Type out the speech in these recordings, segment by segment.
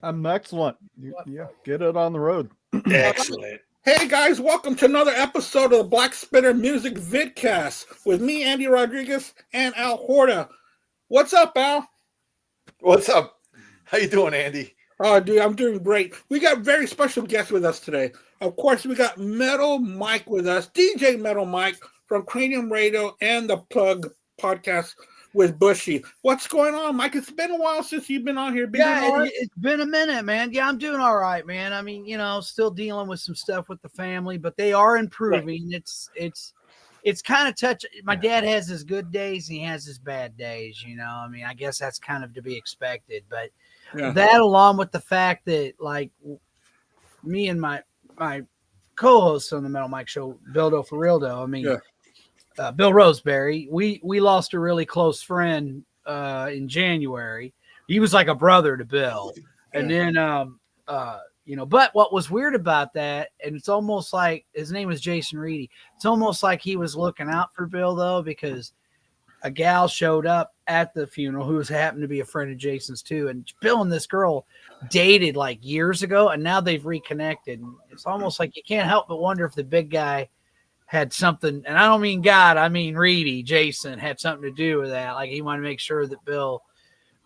I'm excellent. Yeah, get it on the road. Excellent. Hey guys, welcome to another episode of the Black Spinner Music Vidcast with me, Andy Rodriguez, and Al Horta. What's up, Al? What's up? How you doing, Andy? Oh, dude, I'm doing great. We got very special guests with us today. Of course, we got Metal Mike with us, DJ Metal Mike from Cranium Radio and the Plug podcast with Bushy. What's going on, Mike? It's been a while since you've been on here. It's been a minute, man. Yeah, I'm doing all right, man. I mean, still dealing with some stuff with the family, but they are improving. Right. It's kind of touch. My dad has his good days and he has his bad days, I mean, I guess that's kind of to be expected, but that along with the fact that like me and my co-host on the Metal Mike show, Bildo for Realdo, I mean, Bill Roseberry, we lost a really close friend in January. He was like a brother to Bill. And then, but what was weird about that, and it's almost like his name was Jason Reedy. It's almost like he was looking out for Bill, though, because a gal showed up at the funeral who happened to be a friend of Jason's, too. And Bill and this girl dated like years ago, and now they've reconnected. And it's almost like you can't help but wonder if the big guy had something, and I don't mean God, I mean Reedy, Jason, had something to do with that. Like he wanted to make sure that Bill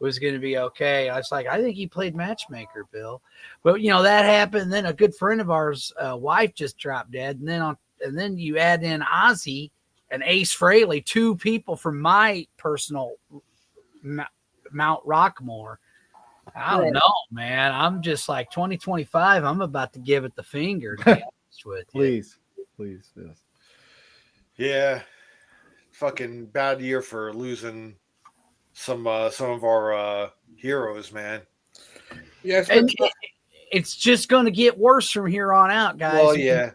was going to be okay. I was like, I think he played matchmaker, Bill. But that happened. Then a good friend of ours, wife just dropped dead, and then you add in OzzY and Ace Frehley, two people from my personal Mount Rockmore. I don't know, man. I'm just like 2025. I'm about to give it the finger. To be honest with you. Please, yes. Yeah, fucking bad year for losing some of our heroes, man. Yes, it's just going to get worse from here on out, guys. Well, yeah.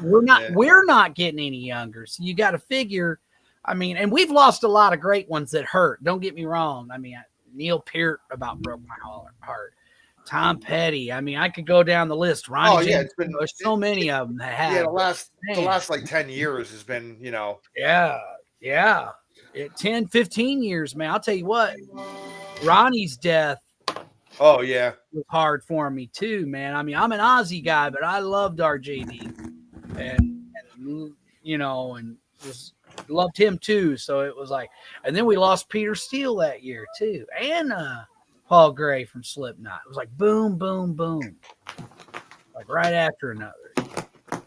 We're not getting any younger, so you got to figure. I mean, and we've lost a lot of great ones that hurt. Don't get me wrong. I mean, Neil Peart about broke my heart. Tom Petty. I mean, I could go down the list. Ronnie James, there's so many of them that have. Yeah, the last like 10 years has been, Yeah. 10, 15 years, man. I'll tell you what. Ronnie's death. Oh, yeah. Was hard for me, too, man. I mean, I'm an OzzY guy, but I loved RJD. And just loved him, too. So it was like, and then we lost Peter Steele that year, too. And, Paul Gray from Slipknot. It was like boom, boom, boom. Like right after another.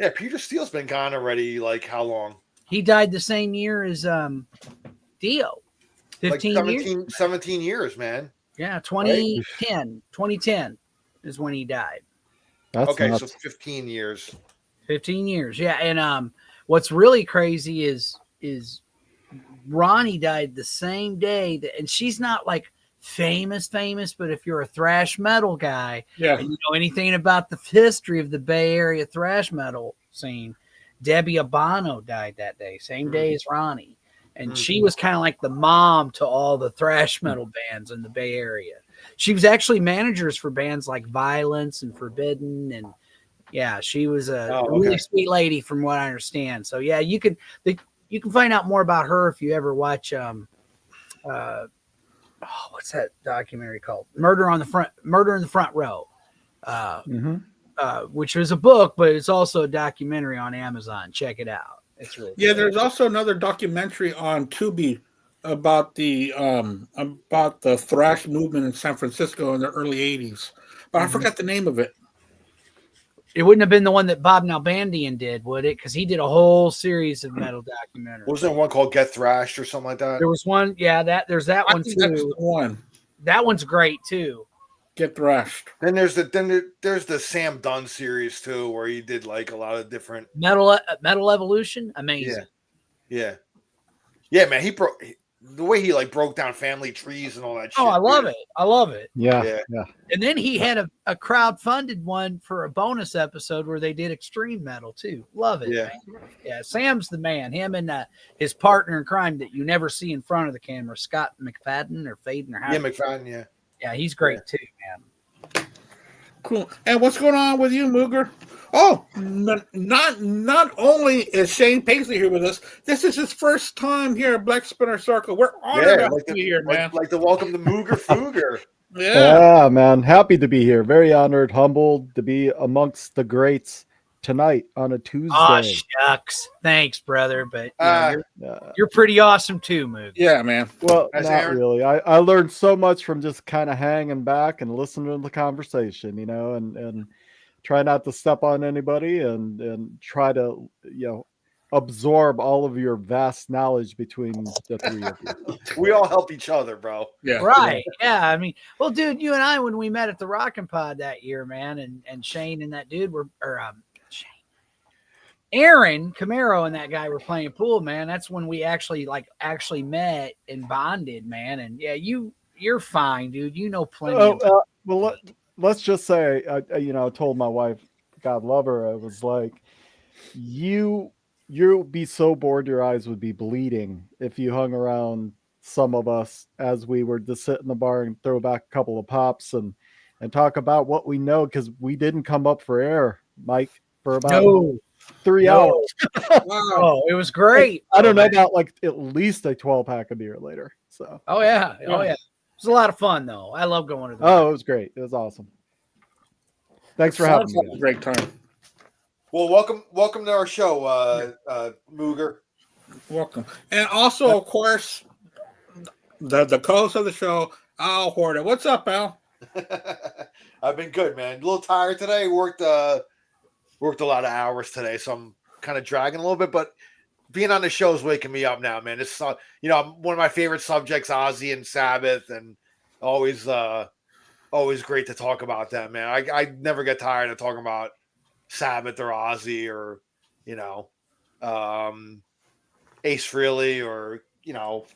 Yeah, Peter Steele's been gone already, like how long? He died the same year as Dio. 15 like years? 17 years, man. Yeah, 2010. Right? 2010 is when he died. That's okay, nuts. So 15 years. 15 years, yeah. And what's really crazy is Ronnie died the same day, and she's not like famous, but if you're a thrash metal guy and you know anything about the history of the Bay Area thrash metal scene, Debbie Abano died that day, same day as Ronnie. And she was kind of like the mom to all the thrash metal bands in the Bay Area. She was actually managers for bands like Violence and Forbidden. And she was a really sweet lady from what I understand. So you can find out more about her if you ever watch what's that documentary called? Murder in the Front Row, which is a book, but it's also a documentary on Amazon. Check it out. It's really cool. There's also another documentary on Tubi about the thrash movement in San Francisco in the early '80s, but I forgot the name of it. It wouldn't have been the one that Bob Nalbandian did, would it? Because he did a whole series of metal documentaries. Wasn't there one called Get Thrashed or something like that? There was one, there's that one too. That's the one. That one's great too. Get Thrashed. Then there's the Sam Dunn series too, where he did like a lot of different metal evolution. Amazing. Yeah, man. The way he like broke down family trees and all that shit. Oh, I love it. Yeah. And then he had a crowd-funded one for a bonus episode where they did extreme metal too. Love it. Yeah. Man. Yeah. Sam's the man. Him and his partner in crime that you never see in front of the camera, Scott McFadden or Faden or how. Yeah, McFadden. Yeah. Yeah, he's great too, man. Cool. And what's going on with you, Mooger? Oh, not only is Shane Paisley here with us, this is his first time here at Black Spinner Circle. We're honored to have you here, man. Like the welcome to Mooger Fooger. Yeah. Yeah, man. Happy to be here. Very honored, humbled to be amongst the greats tonight on a Oh Tuesday. shucks, thanks, brother. But Uh, you're pretty awesome too, Moog. Yeah, man. Well, That's not Aaron. really. I learned so much from just kind of hanging back and listening to the conversation, and try not to step on anybody and try to, absorb all of your vast knowledge between the three of you. We all help each other, bro. Yeah. Right. Yeah. I mean, well, dude, you and I, when we met at the Rockin' Pod that year, man, and Shane and that dude were, Shane, Aaron Camaro and that guy were playing pool, man. That's when we actually met and bonded, man. And yeah, you're fine, dude. You know plenty. Well, let's just say, I told my wife, God love her, I was like, you'll be so bored your eyes would be bleeding if you hung around some of us as we were to sit in the bar and throw back a couple of pops and talk about what we know, because we didn't come up for air, Mike, for about 3 hours. Wow. Oh, it was great. I don't know about like at least a 12-pack of beer later. So Oh yeah. It was a lot of fun though. I love going to the. it was great. It was awesome. Thanks for having Sounds me. like a great time. Well, welcome to our show, Mooger. Welcome. And also, of course, the co-host of the show, Al Horta. What's up, Al? I've been good, man. A little tired today. Worked a lot of hours today, so I'm kind of dragging a little bit. But being on the show is waking me up now, man. It's one of my favorite subjects, OzzY and SaBBath, and always great to talk about them, man. I never get tired of talking about SaBBath or OzzY or Ace Frehley or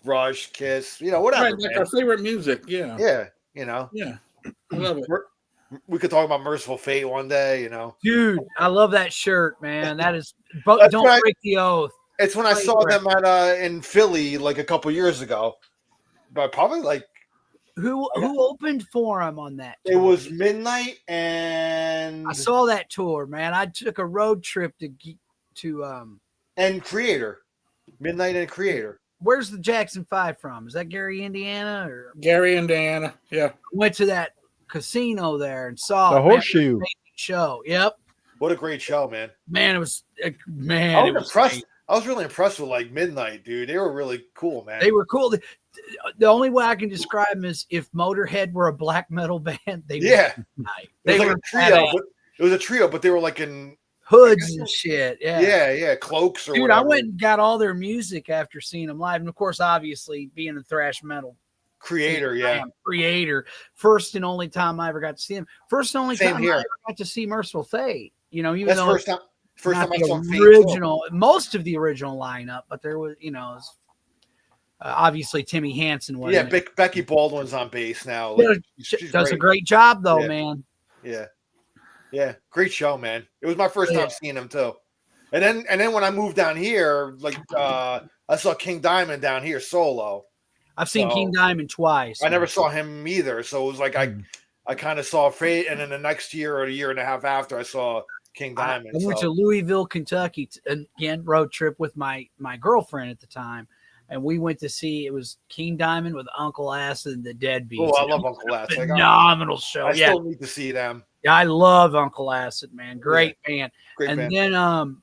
Rush, Kiss, whatever. Right, like our favorite music. Yeah. Yeah, Yeah. I love it. we could talk about Merciful Fate one day. Dude, I love that shirt, man. That is, but don't right. break the oath. It's when I saw them at in Philly like a couple years ago, but probably like Who opened for him on that tour? it was Midnight and I saw that tour, man. I took a road trip to and Creator, Midnight and Creator. where's the Jackson 5 from? Is that Gary, Indiana? Or Gary and Diana. Yeah. went to that casino there and saw The it, man. Horseshoe. It was an amazing show. Yep. What a great show, man! Man, it was I it was was impressed. great. I was really impressed with like Midnight, dude. They were really cool, man. They were cool. The only way I can describe them is if Motorhead were a black metal band, they Yeah. were nice. It was They like were a trio. badass. But it was a trio, but they were like in Hoods and shit. yeah, cloaks or Dude, whatever. I went and got all their music after seeing them live. And of course, obviously, being a thrash metal creator, first and only time I ever got to see him. First and only Same time here. I ever got to see Merciful Fate. Even That's though first time not I the saw Fate. original, most of the original lineup, but there was, obviously Timmy Hansen was. Yeah, Becky Baldwin's on bass now. Yeah, Like, does a great job though, Yeah. man. Yeah, great show, man. It was my first time seeing him too. And then when I moved down here, like I saw King Diamond down here solo. I've seen So, King Diamond twice. I never saw him either, so it was like I kind of saw Fate, and then the next year or a year and a half after, I saw King Diamond. I went to Louisville, Kentucky, again, road trip with my girlfriend at the time. And we went to see, it was King Diamond with Uncle Acid and the Deadbeats. Oh, I love Uncle Acid. Phenomenal show. I still need to see them. Yeah, I love Uncle Acid, man. Great band. Great and band.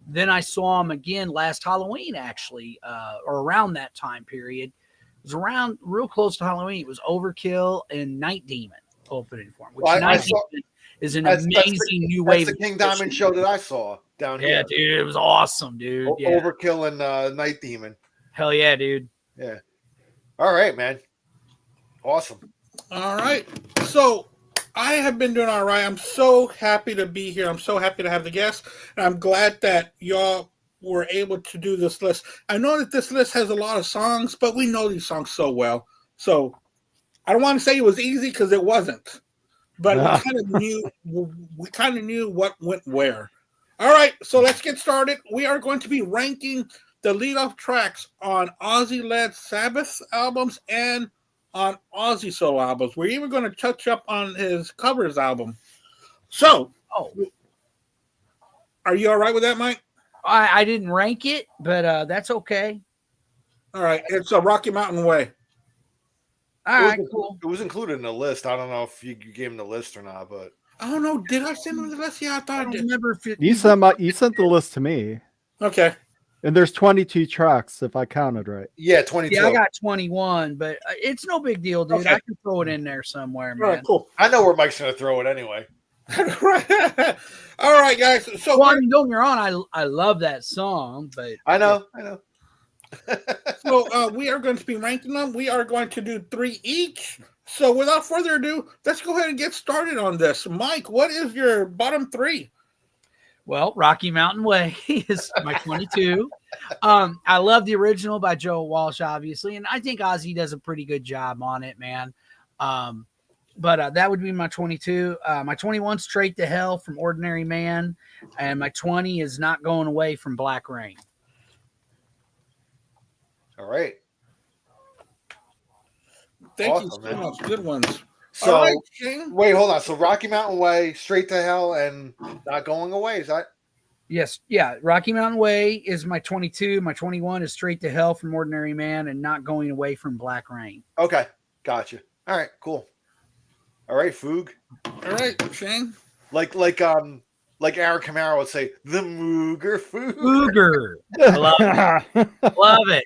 then I saw him again last Halloween, actually, or around that time period. It was around real close to Halloween. It was Overkill and Night Demon opening for him, which Night Demon is an amazing new wave. That's the King Diamond show that I saw down here. Yeah, dude, it was awesome, dude. Yeah. Overkill and Night Demon. Hell yeah, dude. Yeah. All right, man. Awesome. All right. So I have been doing all right. I'm so happy to be here. I'm so happy to have the guests. And I'm glad that y'all were able to do this list. I know that this list has a lot of songs, but we know these songs so well. So I don't want to say it was easy because it wasn't. But we kind of knew what went where. All right, so let's get started. We are going to be ranking the lead-off tracks on OzzY-led SaBBath albums and on OzzY solo albums. We're even going to touch up on his covers album. So, are you all right with that, Mike? I didn't rank it, but that's okay. All right, it's a Rocky Mountain Way. All right, cool. It was included in the list. I don't know if you gave him the list or not, but I don't know. Did I send him the list? Yeah, I I thought I don't did. remember if You sent the list to me, Okay. and there's 22 tracks if I counted right. yeah, 22. Yeah, I got 21, but it's no big deal, dude. Okay. I can throw it in there somewhere, All right, man. cool. I know where Mike's going to throw it anyway. All right, guys. So Well, I mean, don't get me wrong, I love that song, but I know. we are going to be ranking them. We are going to do 3 each. So without further ado, let's go ahead and get started on this. Mike, what is your bottom 3? well, Rocky Mountain Way is my 22. I love the original by Joe Walsh, obviously, and I think OzzY does a pretty good job on it, man. But that would be my 22. My 21, Straight to Hell from Ordinary Man, and my 20 is Not Going Away from Black Rain. All right. Thank you Awesome, so man. much. Good ones. So All right, Shane. wait, hold on. So Rocky Mountain Way, Straight to Hell, and Not Going Away. Is that? Yes, yeah. Rocky Mountain Way is my 22. My 21 is Straight to Hell from Ordinary Man and Not Going Away from Black Rain. Okay, gotcha. All right, cool. All right, Foog. All right, Shane. Like Aaron Camaro would say, the Mooger Foog. Cougar. I love it. Love it.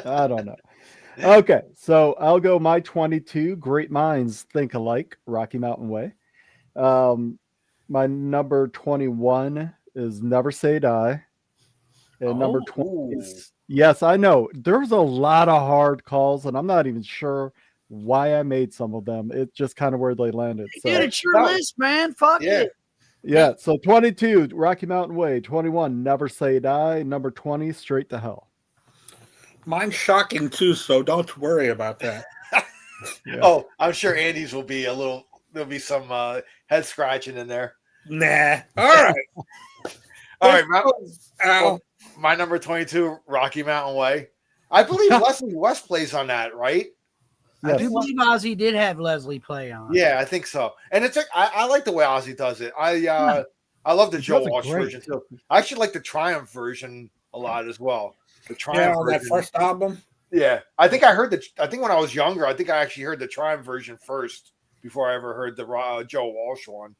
I don't know. Okay, so I'll go my 22. Great minds think alike. Rocky Mountain Way. My number 21 is Never Say Die. And number 20 is, yes, I know. There's a lot of hard calls, and I'm not even sure why I made some of them. It's just kind of where they landed. So, Dude, it's your list, man. Fuck Yeah. it. yeah, so 22, Rocky Mountain Way. 21, Never Say Die. Number 20, Straight to Hell. Mine's shocking too, so don't worry about that. Yeah. Oh, I'm sure Andy's will be there'll be some head scratching in there. Nah. All right. All right, my number 22, Rocky Mountain Way. I believe Leslie West plays on that, right? I Yes. do believe OzzY did have Leslie play on. Yeah, I think so. And it's like I like the way OzzY does it. I love the He Joe does it Walsh great. version too. I actually like the Triumph version a lot as well. The Triumph On version. that first album. Yeah, I think when I was younger, I think I actually heard the Triumph version first before I ever heard the Joe Walsh one.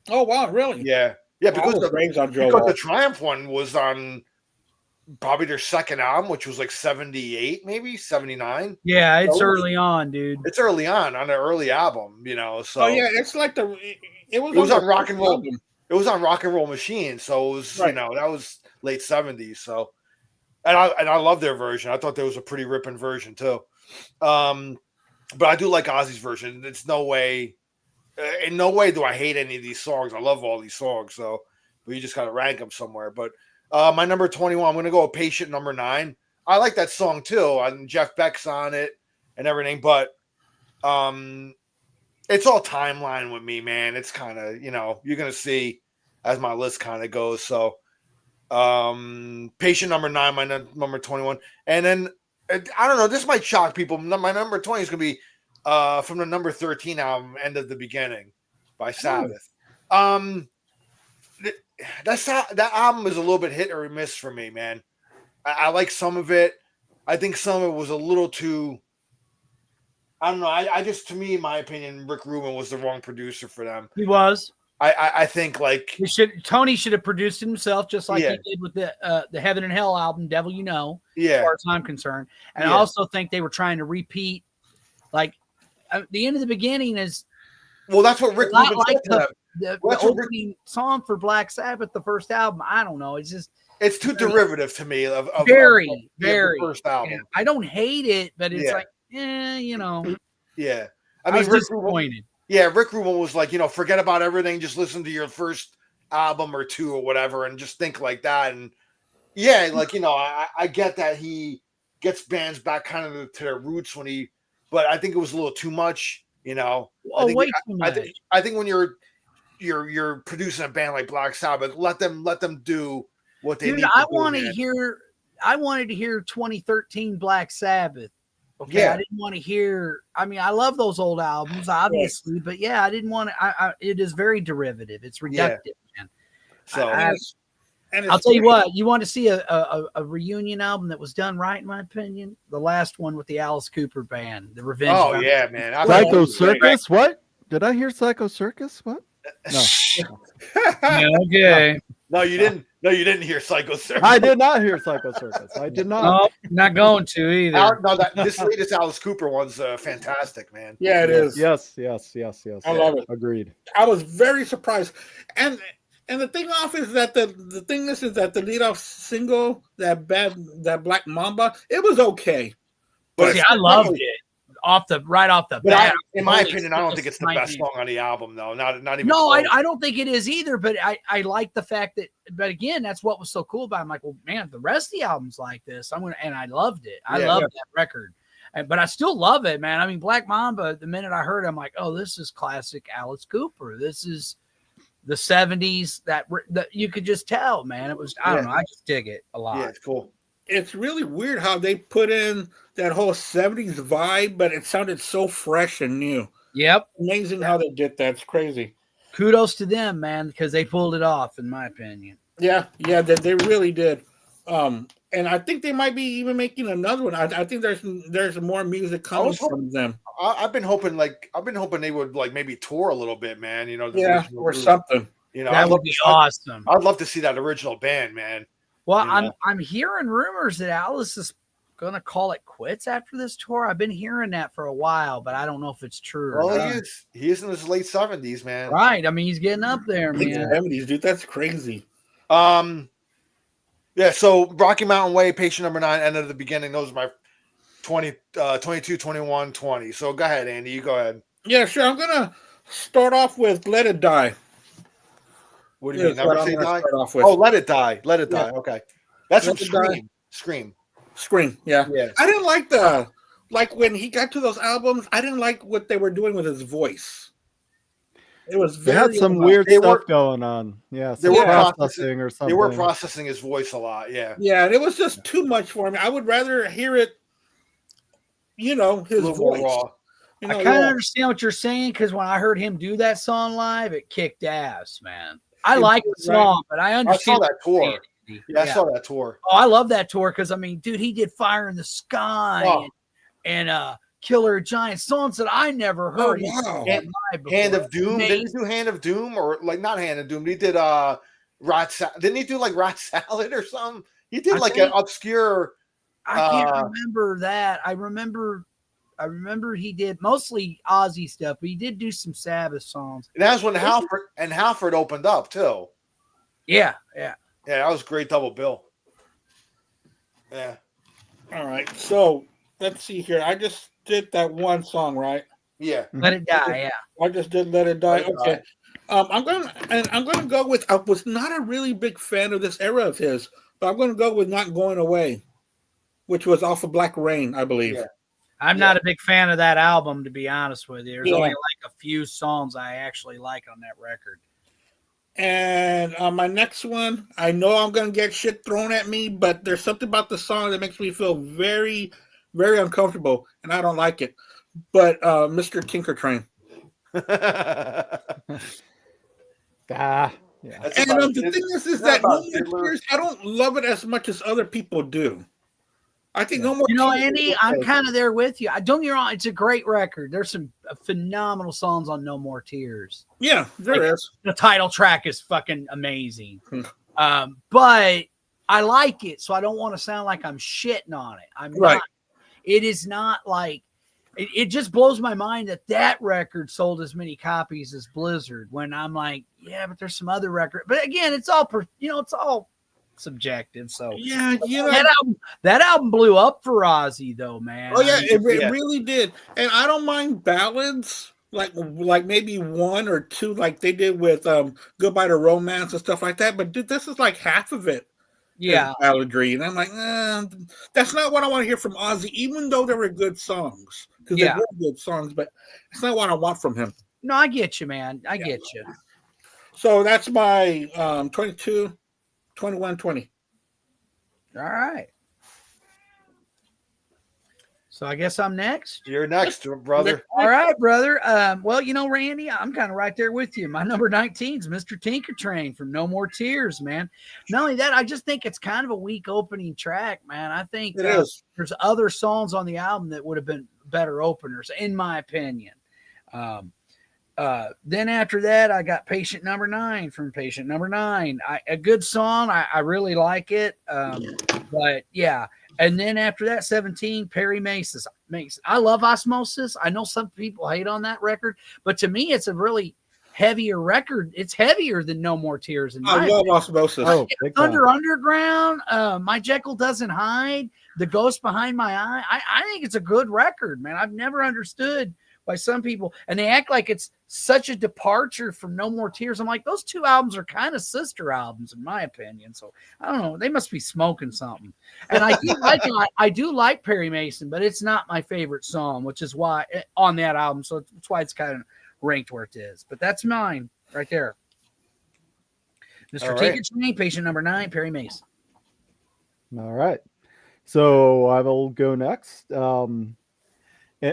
Oh wow, really? Yeah, because the raves on Joe the Walsh. Triumph one was on probably their second album, which was like 78, maybe 79. Yeah, it's So- early on, dude. It's early on their early album, So Oh yeah, it's like it was on the Rock first and Roll. album. It was on Rock and Roll Machine, so it was Right. that was late 70s. So, and I love their version. I thought there was a pretty ripping version too. But I do like OzzY's version. It's no way, in no way do I hate any of these songs. I love all these songs. So, but you just gotta rank them somewhere. But my number 21, I'm gonna go with Patient number 9. I like that song too. And Jeff Beck's on it and everything, but it's all timeline with me, man. It's kind of, you're going to see as my list kind of goes. So, Patient number 9, my number 21. And then, I don't know, this might shock people. My number 20 is going to be from the number 13 album, End of the Beginning by SaBBath. That album is a little bit hit or miss for me, man. I like some of it. I think some of it was a little too... I don't know. I just, to me, in my opinion, Rick Rubin was the wrong producer for them. He was. I think like Tony should have produced it himself, just like Yeah. he did with the Heaven and Hell album, Devil You Know. As yeah, far as I'm concerned, and I Yeah. also think they were trying to repeat, like the End of the Beginning is well, that's what Rick a lot Rubin like said to them. the Well, that's what Rick- opening song for Black Sabbath, the first album. I don't know. It's just It's too derivative to me of very, the very. first album. I don't hate it, but it's Yeah. like, you know, Yeah, I mean, was Rick Rubin, disappointed. Rick Rubin was like, forget about everything, just listen to your first album or two or whatever, and just think like that. And yeah, like I get that he gets bands back kind of to their roots but I think it was a little too much. Oh, I think, way too much. I think when you're producing a band like Black Sabbath, let them do what they Dude, need to I do, want to man. hear. I wanted to hear 2013 Black Sabbath. Okay, Yeah. I didn't want to hear. I mean, I love those old albums, obviously, but yeah, I didn't want to. It is very derivative. It's reductive, man. So I- And I'll tell you what, you want to see a reunion album that was done right, in my opinion? The last one with the Alice Cooper band, The Revenge Oh of yeah, man. Psycho Circus? What? Did I hear Psycho Circus? What? No. Yeah, okay. No, you didn't. No, you didn't hear Psycho Circus. I did not hear Psycho Circus. I did not. No, not going to either. No, this latest Alice Cooper one's fantastic, man. Yeah, it is. Yes. I love it. Agreed. I was very surprised. And the thing off is that the thing is that the lead off single, that Black Mamba, it was okay. But See, I loved it right off the bat. In my opinion, I don't think it's the best song on the album, though. Not even. No, close. I don't think it is either. But I like the fact that. But again, that's what was so cool about it. I'm like, well, man, the rest of the album's like this. And I loved it. I loved that record. But I still love it, man. I mean, Black Mamba. The minute I heard it, I'm like, oh, this is classic Alice Cooper. This is the 70s that you could just tell, man. It was. I don't know. I just dig it a lot. Yeah, it's cool. It's really weird how they put in that whole 70s vibe, but it sounded so fresh and new. Yep. Amazing how they did that. It's crazy. Kudos to them, man, because they pulled it off, in my opinion. Yeah, they really did. And I think they might be even making another one. I think there's more music coming from them. I've been hoping they would like maybe tour a little bit, man. You know, or something. You know, that would be awesome. I'd love to see that original band, man. Well, I'm hearing rumors that Alice is gonna call it quits after this tour. I've been hearing that for a while, but I don't know if it's true. Well, he is in his late 70s, man. Right. I mean, he's getting up there, man. 70s, dude. That's crazy. Yeah, so Rocky Mountain Way, Patient Number 9, End of the Beginning. Those are my 22, 21, 20. So go ahead, Andy. You go ahead. Yeah, sure. I'm gonna start off with Let It Die. What do you mean? Never Say Die? Oh, Let It Die. Let It Die. Okay. That's from Scream. Scream, yeah. I didn't like when he got to those albums, I didn't like what they were doing with his voice. It was they had some weird stuff going on. Yeah, they were processing or something. They were processing his voice a lot, Yeah, and it was just too much for me. I would rather hear it, his voice. Raw. I kind of understand what you're saying, because when I heard him do that song live, it kicked ass, man. I like the song, but I understand. I saw that tour. Yeah, I saw that tour. Oh, I love that tour because, I mean, dude, he did Fire in the Sky and Killer Giant, songs that I never heard. Oh, wow. Hand of Doom. Didn't he do Hand of Doom? Or, like, not Hand of Doom. He did didn't he do, like, Rat Salad or something? He did, an obscure... I can't remember that. I remember he did mostly OzzY stuff, but he did do some SaBBath songs. And that's when Halford opened up, too. Yeah. Yeah, that was a great double bill. Yeah. All right. So let's see here. I just did that one song, right? Yeah. Let It Die. Yeah. I just did Let It Die. Okay. I'm gonna go with. I was not a really big fan of this era of his, but I'm gonna go with Not Going Away, which was off of Black Rain, I believe. Yeah. I'm not a big fan of that album, to be honest with you. There's only like a few songs I actually like on that record. And my next one, I know I'm going to get shit thrown at me, but there's something about the song that makes me feel very, very uncomfortable, and I don't like it. But Mr. Tinker Train. Yeah. And the thing is that No More Tears, I don't love it as much as other people do. I think No More Tears. Andy, I'm kind of there with you. Don't get me wrong, it's a great record. There's some phenomenal songs on No More Tears. Yeah, there is. The title track is fucking amazing. But I like it, so I don't want to sound like I'm shitting on it. I'm not. It is not like it just blows my mind that record sold as many copies as Blizzard, when I'm like, yeah, but there's some other record. But again, it's all it's all subjective. So yeah, that album blew up for OzzY though, man. Oh yeah, it really did. And I don't mind ballads, like maybe one or two, like they did with Goodbye to Romance and stuff like that. But dude, this is like half of it. Yeah, balladry, and I'm like, that's not what I want to hear from OzzY. Even though there were good songs, because they were good songs, but it's not what I want from him. No, I get you, man. I get you. So that's my 22, 21, 20. All right. So I guess I'm next. You're next, brother. All right, brother. Well, Randy, I'm kind of right there with you. My number 19 is Mr. Tinker Train from No More Tears, man. Not only that, I just think it's kind of a weak opening track, man. I think It is. there's other songs on the album that would have been better openers, in my opinion. Then after that, I got Patient Number 9 from Patient Number 9. A good song. I really like it. But yeah. And then after that, 17, Perry Mason. I love Osmosis. I know some people hate on that record, but to me, it's a really heavier record. It's heavier than No More Tears. I love Osmosis. Oh, Thunder Underground, My Jekyll Doesn't Hide, The Ghost Behind My Eye. I think it's a good record, man. I've never understood by some people, and they act like it's such a departure from No More Tears. I'm like, those two albums are kind of sister albums, in my opinion. So I don't know. They must be smoking something. And I do like Perry Mason, but it's not my favorite song, which is why on that album. So that's why it's kind of ranked where it is. But that's mine right there. Mr. Tinker Train, Patient Number 9, Perry Mason. All right. So I will go next.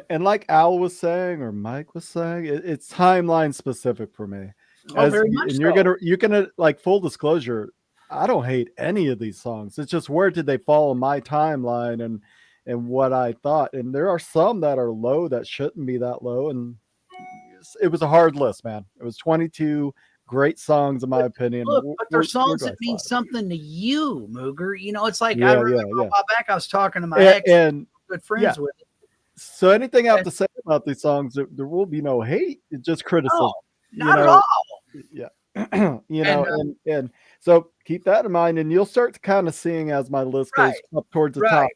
And like Al was saying, or Mike was saying, it's timeline specific for me. Very much and so. you're gonna like, full disclosure, I don't hate any of these songs. It's just, where did they fall in my timeline and what I thought. And there are some that are low that shouldn't be that low. And it was a hard list, man. It was 22 great songs in my opinion. Look, but they're songs that mean something to you, Mooger. It's like, Yeah, I remember a while back I was talking to my ex and good friends with. So anything I have to say about these songs, there will be no hate. It's just criticism. No, not at all. Yeah. And so keep that in mind, and you'll start to kind of seeing as my list goes up towards the top.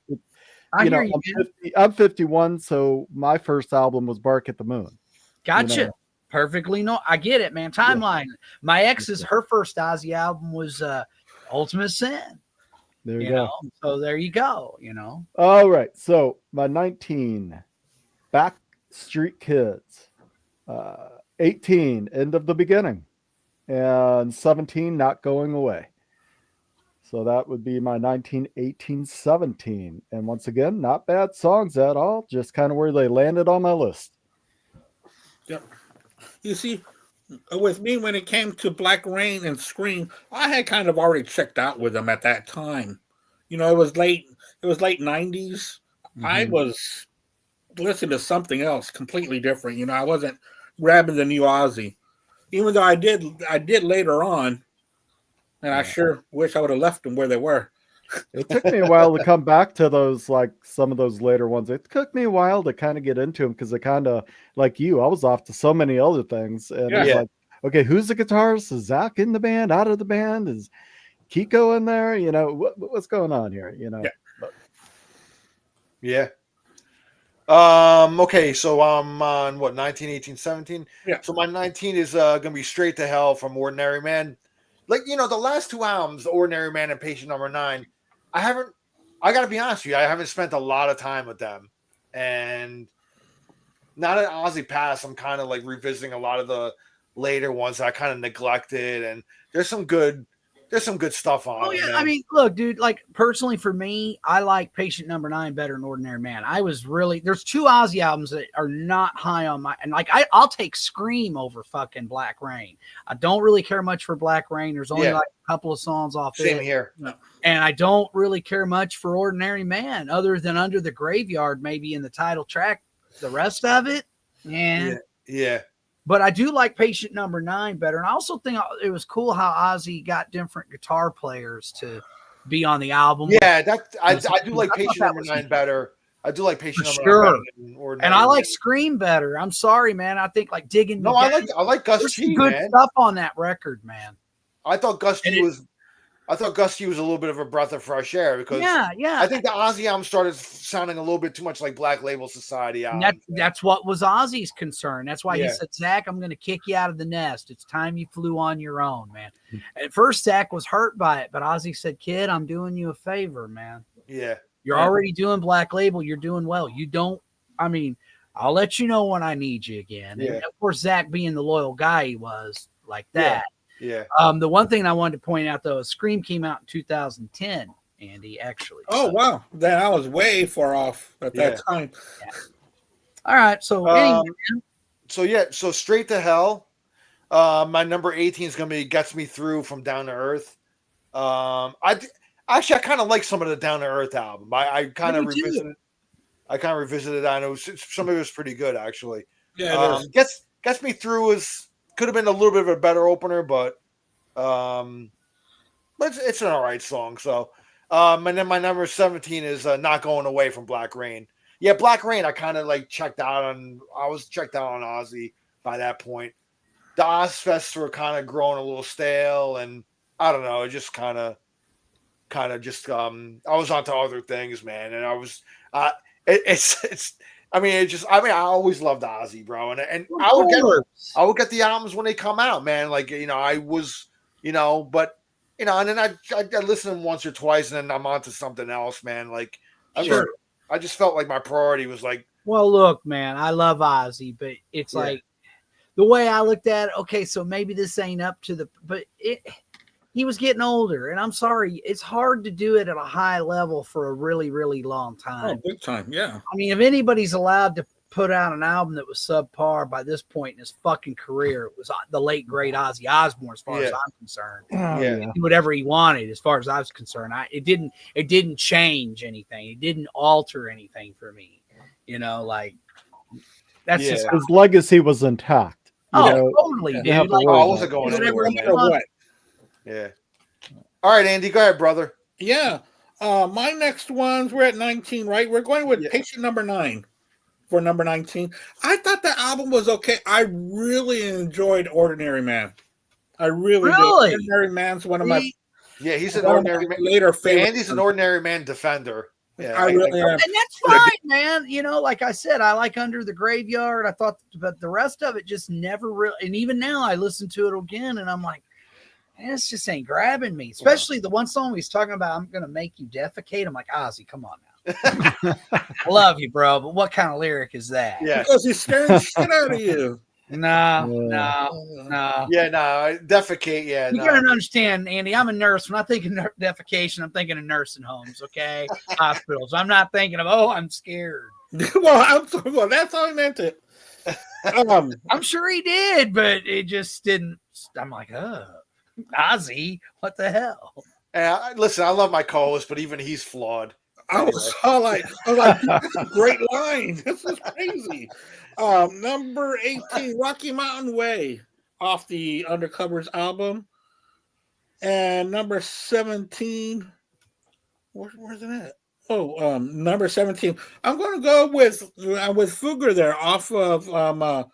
I'm 51, so my first album was Bark at the Moon. Gotcha. Perfectly. No, I get it, man. Timeline. My ex's, her first OzzY album was Ultimate Sin. There you go. So there you go, All right. So my 19, Backstreet Kids. 18, End of the Beginning. And 17, Not Going Away. So that would be my 19, 18, 17. And once again, not bad songs at all. Just kind of where they landed on my list. Yep. You see, with me, when it came to Black Rain and Scream, I had kind of already checked out with them at that time. It was late 90s. Mm-hmm. I was listening to something else completely different. I wasn't grabbing the new OzzY, even though I did later on, and I sure wish I would have left them where they were. It took me a while to come back to those, like some of those later ones. It took me a while to kind of get into them because I kind of, like you, I was off to so many other things. And I was like, okay, who's the guitarist? Is Zach in the band, out of the band? Is Kiko in there? What's going on here? Yeah. Okay, so I'm on 19, 18, 17. Yeah. So my 19 is gonna be Straight to Hell from Ordinary Man. Like, the last two albums, Ordinary Man and Patient Number 9, I gotta be honest with you, I haven't spent a lot of time with them. And now that OzzY passed, I'm kind of like revisiting a lot of the later ones that I kind of neglected, and there's some good stuff on it. Oh yeah, man. I mean, look, dude, like personally for me, I like Patient Number 9 better than Ordinary Man. There's two OzzY albums that are not high on my, and like I'll take Scream over fucking Black Rain. I don't really care much for Black Rain. There's only like a couple of songs off Same it. here. And I don't really care much for Ordinary Man, other than Under the Graveyard, maybe in the title track. The rest of it, yeah. But I do like Patient Number 9 better. And I also think it was cool how OzzY got different guitar players to be on the album. Yeah, I do like Patient Number 9 better. I do like Patient Number 9 better than Ordinary. And I like Scream better. I'm sorry, man. I think like Digging. No, I like Gus G, good man. stuff on that record, man. I thought Gus G was a little bit of a breath of fresh air because I think the OzzY album started sounding a little bit too much like Black Label Society album. That's what was OzzY's concern. That's why he said, Zach, I'm going to kick you out of the nest. It's time you flew on your own, man. At first, Zach was hurt by it, but OzzY said, kid, I'm doing you a favor, man. Yeah. You're already doing Black Label. You're doing well. I'll let you know when I need you again. Yeah. And of course, Zach being the loyal guy he was like that. Yeah. The one thing I wanted to point out, though, is Scream came out in 2010. Andy, actually. Oh, So, wow. Then I was way far off at that time. all right. So anyway, So Straight to Hell. My number 18 is gonna be Gets Me Through from Down to Earth. I kind of like some of the Down to Earth album. I kind of Me too. revisited. I kind of revisited that, and some of it was pretty good actually. Yeah, it is. Gets Me Through could have been a little bit of a better opener, but it's an all right song. So, and then my number 17 is Not Going Away from Black Rain. Yeah, Black Rain. I kind of like checked out on. I was checked out on OzzY by that point. The Ozfests were kind of growing a little stale, and I don't know. It just kind of just I was onto other things, man, and I was I always loved Ozzy, bro, and I would get the albums when they come out, man. Like I was, but and then I listen to them once or twice, and then I'm onto something else, man. Like I just felt like my priority was like, well, look, man, I love Ozzy, but it's like the way I looked at it. Okay, so maybe this ain't up to but he was getting older, and I'm sorry, it's hard to do it at a high level for a really, really long time. Oh, big time, yeah. I mean, if anybody's allowed to put out an album that was subpar by this point in his fucking career, it was the late great Ozzy Osbourne, as far as I'm concerned. He did whatever he wanted, as far as I was concerned. It didn't change anything. It didn't alter anything for me. Like that's just his legacy was intact. Totally, dude. I wasn't going anywhere, man. Yeah. All right, Andy, go ahead, brother. Yeah. My next ones, we're at 19, right? We're going with Patient Number 9 for number 19. I thought the album was okay. I really enjoyed Ordinary Man. I really did. Ordinary Man's one of my he's an Ordinary Man. Later favorite. Andy's an Ordinary Man defender. Yeah, I really am. And that's fine, man. Like I said, I like Under the Graveyard. I thought, but the rest of it just never really. And even now, I listen to it again, and I'm like, man, this just ain't grabbing me. Especially the one song he's talking about, I'm gonna make you defecate. I'm like, Ozzy, come on now. I love you, bro, but what kind of lyric is that? Yeah, because he's scaring the shit out of you. No. Yeah, no, defecate. Yeah, you gotta understand, Andy. I'm a nurse. When I think of defecation, I'm thinking of nursing homes, okay, hospitals. I'm not thinking of I'm scared. well, that's how I meant it. I'm sure he did, but it just didn't. I'm like, Ozzy, what the hell? Listen, I love my co-host, but even he's flawed. I was like, great line. This is crazy. Number 18, Rocky Mountain Way, off the Undercovers album. And number 17, where's it at? Oh, number 17. I'm going to go with Fugger there, off of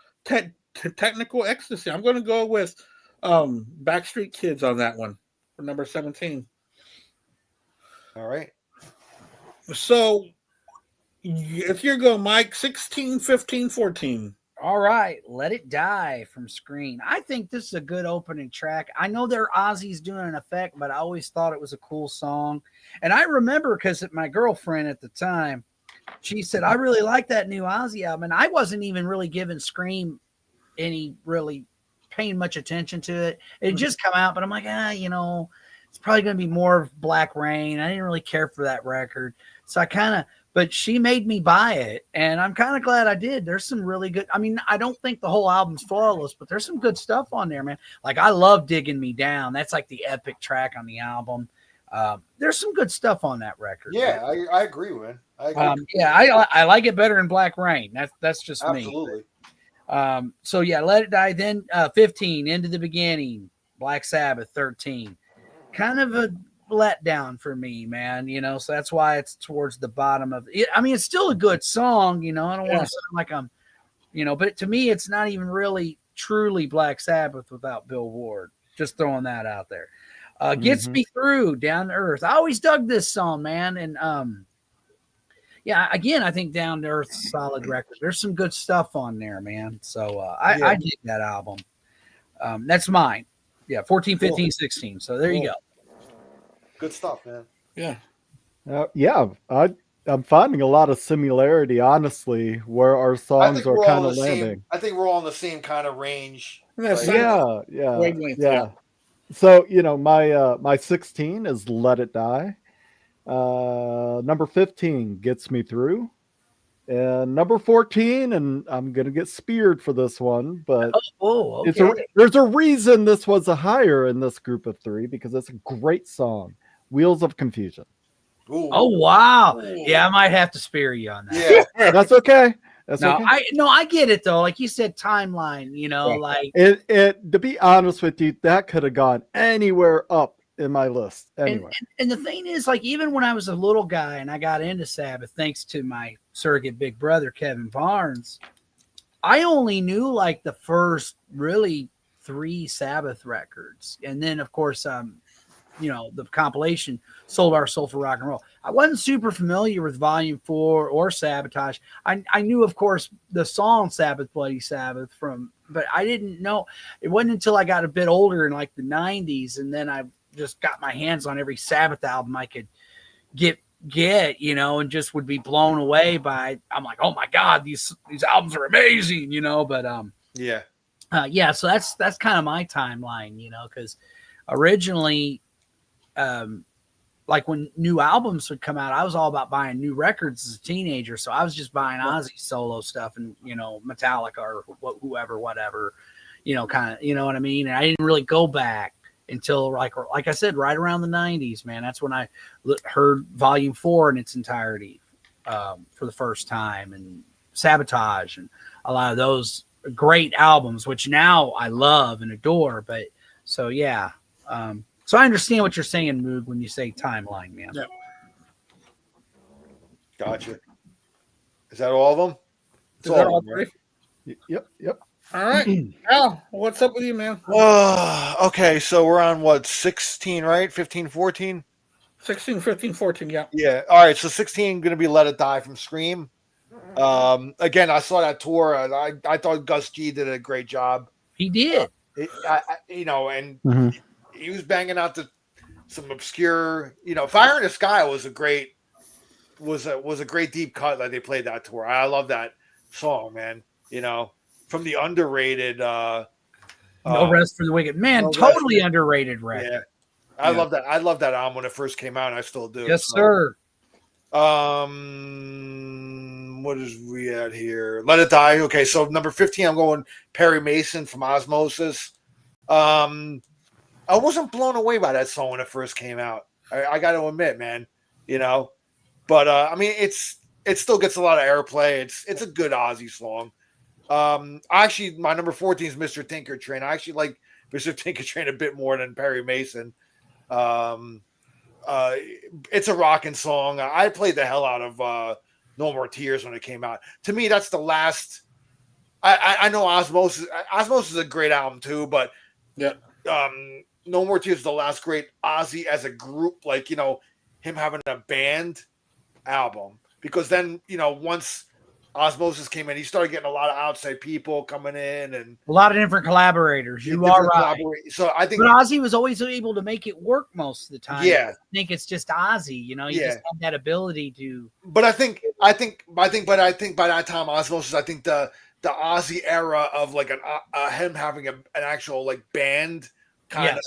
Technical Ecstasy. I'm going to go with Backstreet Kids on that one for number 17. All right. So if you're going, Mike, 16, 15, 14. All right, Let It Die from Screen. I think this is a good opening track. I know Ozzy's doing an effect, but I always thought it was a cool song. And I remember because my girlfriend at the time, she said, I really like that new Ozzy album. And I wasn't even really giving Scream any really paying much attention to it. It just come out, but I'm like, it's probably going to be more of Black Rain. I didn't really care for that record. So but she made me buy it, and I'm kind of glad I did. There's some really good, I don't think the whole album's flawless, but there's some good stuff on there, man. Like, I love Digging Me Down. That's like the epic track on the album. There's some good stuff on that record. Yeah, I agree, man. I like it better than Black Rain. That's just absolutely. Me. So yeah, Let It Die. Then 15, Into the Beginning, Black Sabbath. 13, kind of a letdown for me, man. So that's why it's towards the bottom of it. It's still a good song. I don't want to sound like I'm, but to me, it's not even really truly Black Sabbath without Bill Ward. Just throwing that out there. Gets Me Through, Down to Earth. I always dug this song, man. And again, I think Down to Earth's a solid record. There's some good stuff on there, man. So I dig that album. That's mine. Yeah, 14, 15, 16. So there you go. Good stuff, man. Yeah. I'm finding a lot of similarity, honestly, where our songs are kind of landing. I think we're all in the same kind of range. Yeah. So, my 16 is Let It Die. Number 15, Gets Me Through. And number 14, and I'm going to get speared for this one, but Oh, okay. there's a reason this was a higher in this group of 3 because it's a great song, Wheels of Confusion. Ooh. Oh wow. Ooh. Yeah, I might have to spare you on that. Yeah. That's okay. That's No, okay. I get it though. Like you said, timeline, like It to be honest with you, that could have gone anywhere up in my list. Anyway. And the thing is, like, even when I was a little guy and I got into SaBBath, thanks to my surrogate big brother, Kevin Barnes, I only knew like the first really 3 SaBBath records. And then of course, the compilation Sold Our Soul for Rock and Roll. I wasn't super familiar with Volume 4 or Sabotage. I knew, of course, the song Sabbath Bloody Sabbath but I didn't know. It wasn't until I got a bit older in like the 90s, and then I just got my hands on every Sabbath album I could get, and just would be blown away by. I'm like, oh my God, these albums are amazing, but yeah. So that's kind of my timeline, because originally, like when new albums would come out, I was all about buying new records as a teenager. So I was just buying OzzY solo stuff and, Metallica or whoever, whatever, kind of, you know what I mean? And I didn't really go back until like I said, right around the 90s, man. That's when I heard Volume 4 in its entirety for the first time, and Sabotage and a lot of those great albums, which now I love and adore. But so, yeah. So I understand what you're saying, Moog, when you say timeline, man. Yeah. Gotcha. Is that all of them? Is that all 3? Yep. All right. Al, what's up with you, man? Okay, so we're on what, 16, right? 15, 14? 16, 15, 14, yeah. Yeah. All right, so 16 going to be Let It Die from Scream. Again, I saw that tour, and I thought Gus G did a great job. He did. And he was banging out some obscure, Fire in the Sky was a great deep cut that they played that tour. I love that song, man. From the underrated No Rest for the Wicked. Man, totally underrated record. Yeah. I love that. I love that album when it first came out, and I still do. Yes, sir. What is we at here? Let It Die. Okay, so number 15, I'm going Perry Mason from Osmosis. I wasn't blown away by that song when it first came out. I got to admit, man, but I mean, it still gets a lot of airplay. It's a good OzzY song. Actually, my number 14 is Mr. Tinker Train. I actually like Mr. Tinker Train a bit more than Perry Mason. It's a rocking song. I played the hell out of No More Tears when it came out. To me, that's the last. I know Osmosis. Osmosis is a great album too, but yeah. No More Tears is the last great OzzY as a group, like, him having a band album. Because then, once Osmosis came in, he started getting a lot of outside people coming in and a lot of different collaborators. You are right. So I think, but OzzY was always able to make it work most of the time. Yeah, I think it's just OzzY. You just have that ability to. But I think by that time, Osmosis, I think the OzzY era of like him having an actual like band kind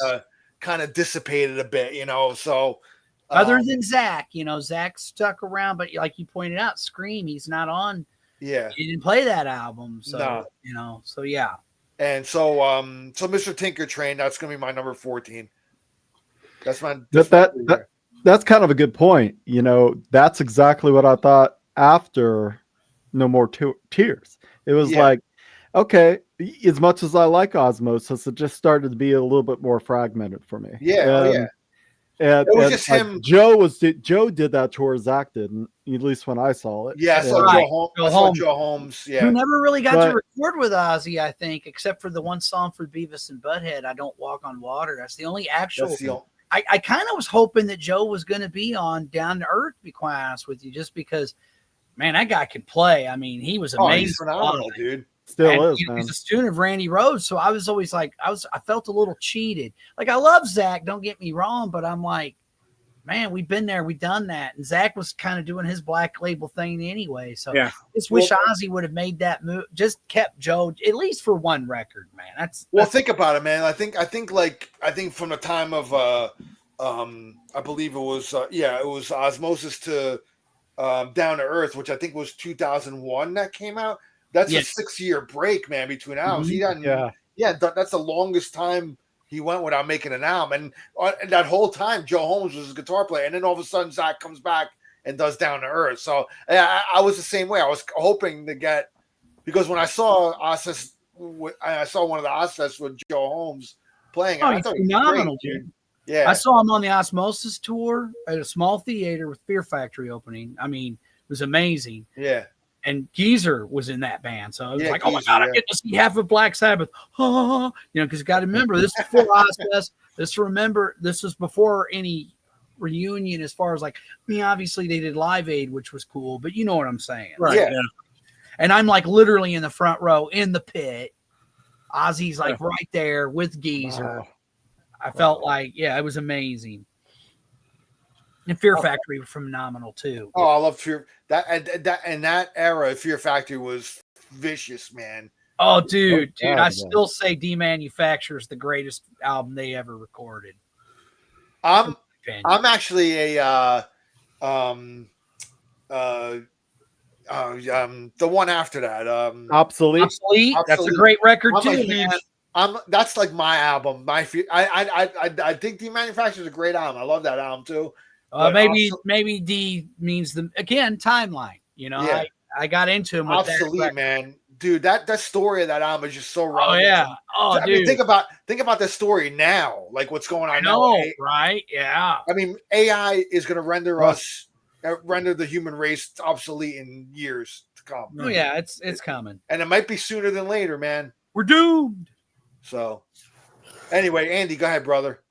of dissipated a bit, So other than Zach, Zach stuck around, but like you pointed out, Scream, he's not on. Yeah, he didn't play that album, so no. So yeah. And so Mr. Tinker Train, that's gonna be my number 14. That's my that's kind of a good point. That's exactly what I thought after No More Tears. It was like, okay, as much as I like Osmosis, it just started to be a little bit more fragmented for me. Yeah, and it was just him. Joe did that tour. Zach didn't, at least when I saw it. Yeah, I saw Joe Holmes. Yeah, who never really got to record with OzzY, I think, except for the one song for Beavis and Butthead, "I Don't Walk on Water." That's the only actual. I kind of was hoping that Joe was going to be on Down to Earth, to be quite honest with you, just because, man, that guy could play. I mean, he was amazing. He's phenomenal, dude. Still is, man. He's a student of Randy Rhoads, so I was always like, I felt a little cheated. Like, I love Zach, don't get me wrong, but I'm like, man, we've been there, we've done that, and Zach was kind of doing his Black Label thing anyway. So I just wish OzzY would have made that move, just kept Joe at least for one record, man. That's think about it, man. I think from the time of I believe it was it was Osmosis to Down to Earth, which I think was 2001 that came out. That's a 6-year break, man, between albums. He doesn't. Yeah, that's the longest time he went without making an album, and that whole time Joe Holmes was his guitar player, and then all of a sudden Zach comes back and does Down to Earth. So I was the same way. I was hoping to get, because when I saw Osmosis, I saw one of the Osmosis with Joe Holmes playing. Oh, I he's thought he was phenomenal, great, dude. Yeah, I saw him on the Osmosis tour at a small theater with Fear Factory opening. I mean, it was amazing. Yeah. And Geezer was in that band. So it was like, Geezer, oh my God, I get to see half of Black Sabbath. Because you got to remember, this is before Ozfest. This was before any reunion as far as like, I mean, obviously they did Live Aid, which was cool, but you know what I'm saying. Right. Yeah. And I'm like literally in the front row in the pit. Ozzy's like right there with Geezer. Wow. I felt like, it was amazing. And Fear Factory were phenomenal too. Oh, I love Fear. That era, Fear Factory was vicious, man. Oh, dude, God, I still say Demanufacture is the greatest album they ever recorded. I'm actually a the one after that, Obsolete. That's a great record too. That's like my album. I think Demanufacture is a great album. I love that album too. Maybe D means the timeline. You know, Yeah. I got into him with Obsolete, that man. Dude, that story of that album is just so relevant. Oh yeah. Oh, I dude. mean, think about the story now, like what's going on now. now. Right? Yeah. I mean, AI is going to render the human race obsolete in years to come. Oh yeah, it's coming, and it might be sooner than later, man. We're doomed. So, anyway, Andy, go ahead, brother.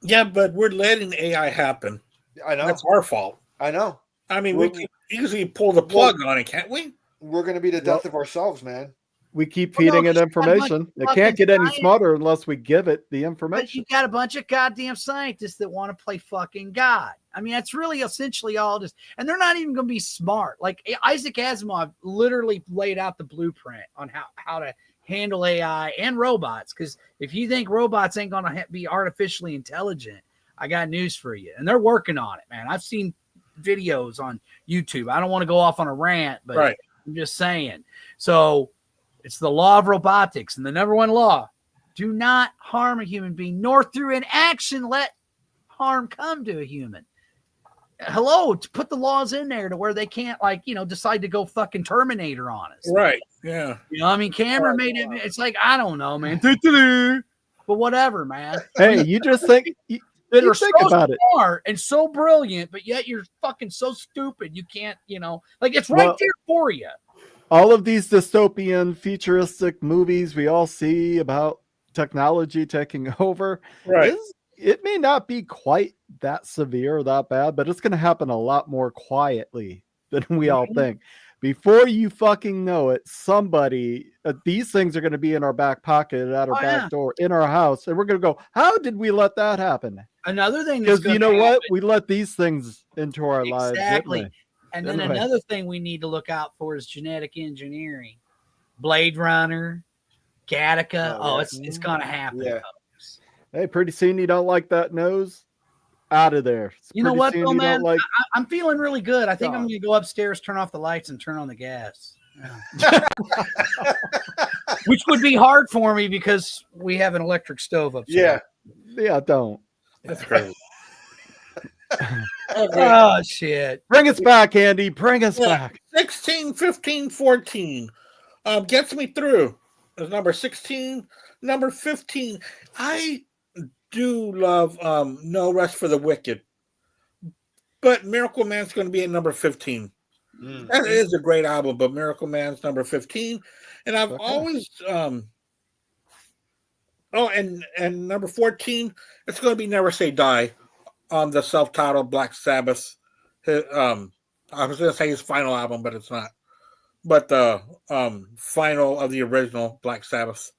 Yeah, but we're letting AI happen. I know that's our fault. I know. I mean, we can easily pull the plug on it, can't we? We're going to be the death of ourselves, man. We keep feeding it information. It can't get any smarter unless we give it the information. But you got a bunch of goddamn scientists that want to play fucking God. I mean, that's really essentially all it is. And they're not even going to be smart. Like Isaac Asimov literally laid out the blueprint on how to handle AI and robots. Because if you think robots ain't going to be artificially intelligent, I got news for you. And they're working on it, man. I've seen videos on YouTube. I don't want to go off on a rant, but I'm just saying. So it's the law of robotics. And the number one law, do not harm a human being, nor through inaction let harm come to a human. Hello, to put the laws in there to where they can't, decide to go fucking Terminator on us. Right. Yeah. You know, I mean, Cameron made it. It's like, I don't know, man. But whatever, man. Hey, you just think that are think so about smart and so brilliant, but yet you're fucking so stupid. You can't, it's right there for you. All of these dystopian, futuristic movies we all see about technology taking over, it may not be quite that severe or that bad, but it's going to happen a lot more quietly than we all think. Before you fucking know it, somebody, these things are going to be in our back pocket, at our back door, in our house, and we're going to go, how did we let that happen? Another thing, because you know what? We let these things into our lives. Exactly. And then another thing we need to look out for is genetic engineering. Blade Runner, Gattaca. It's going to happen. Yeah. Hey, pretty soon you don't like that nose? Out of there. You know what, though, man? I'm feeling really good. I think I'm going to go upstairs, turn off the lights, and turn on the gas. Which would be hard for me because we have an electric stove upstairs. Yeah, don't. That's great. Oh, shit. Bring us back, Andy. Bring us back. 16, 15, 14. Gets me through. Is number 16. Number 15. I do love No Rest for the Wicked. But Miracle Man's going to be at number 15. That is a great album, but Miracle Man's number 15. And I've always and number 14, it's going to be Never Say Die on the self-titled Black Sabbath. I was going to say his final album, but it's not. But the final of the original Black Sabbath,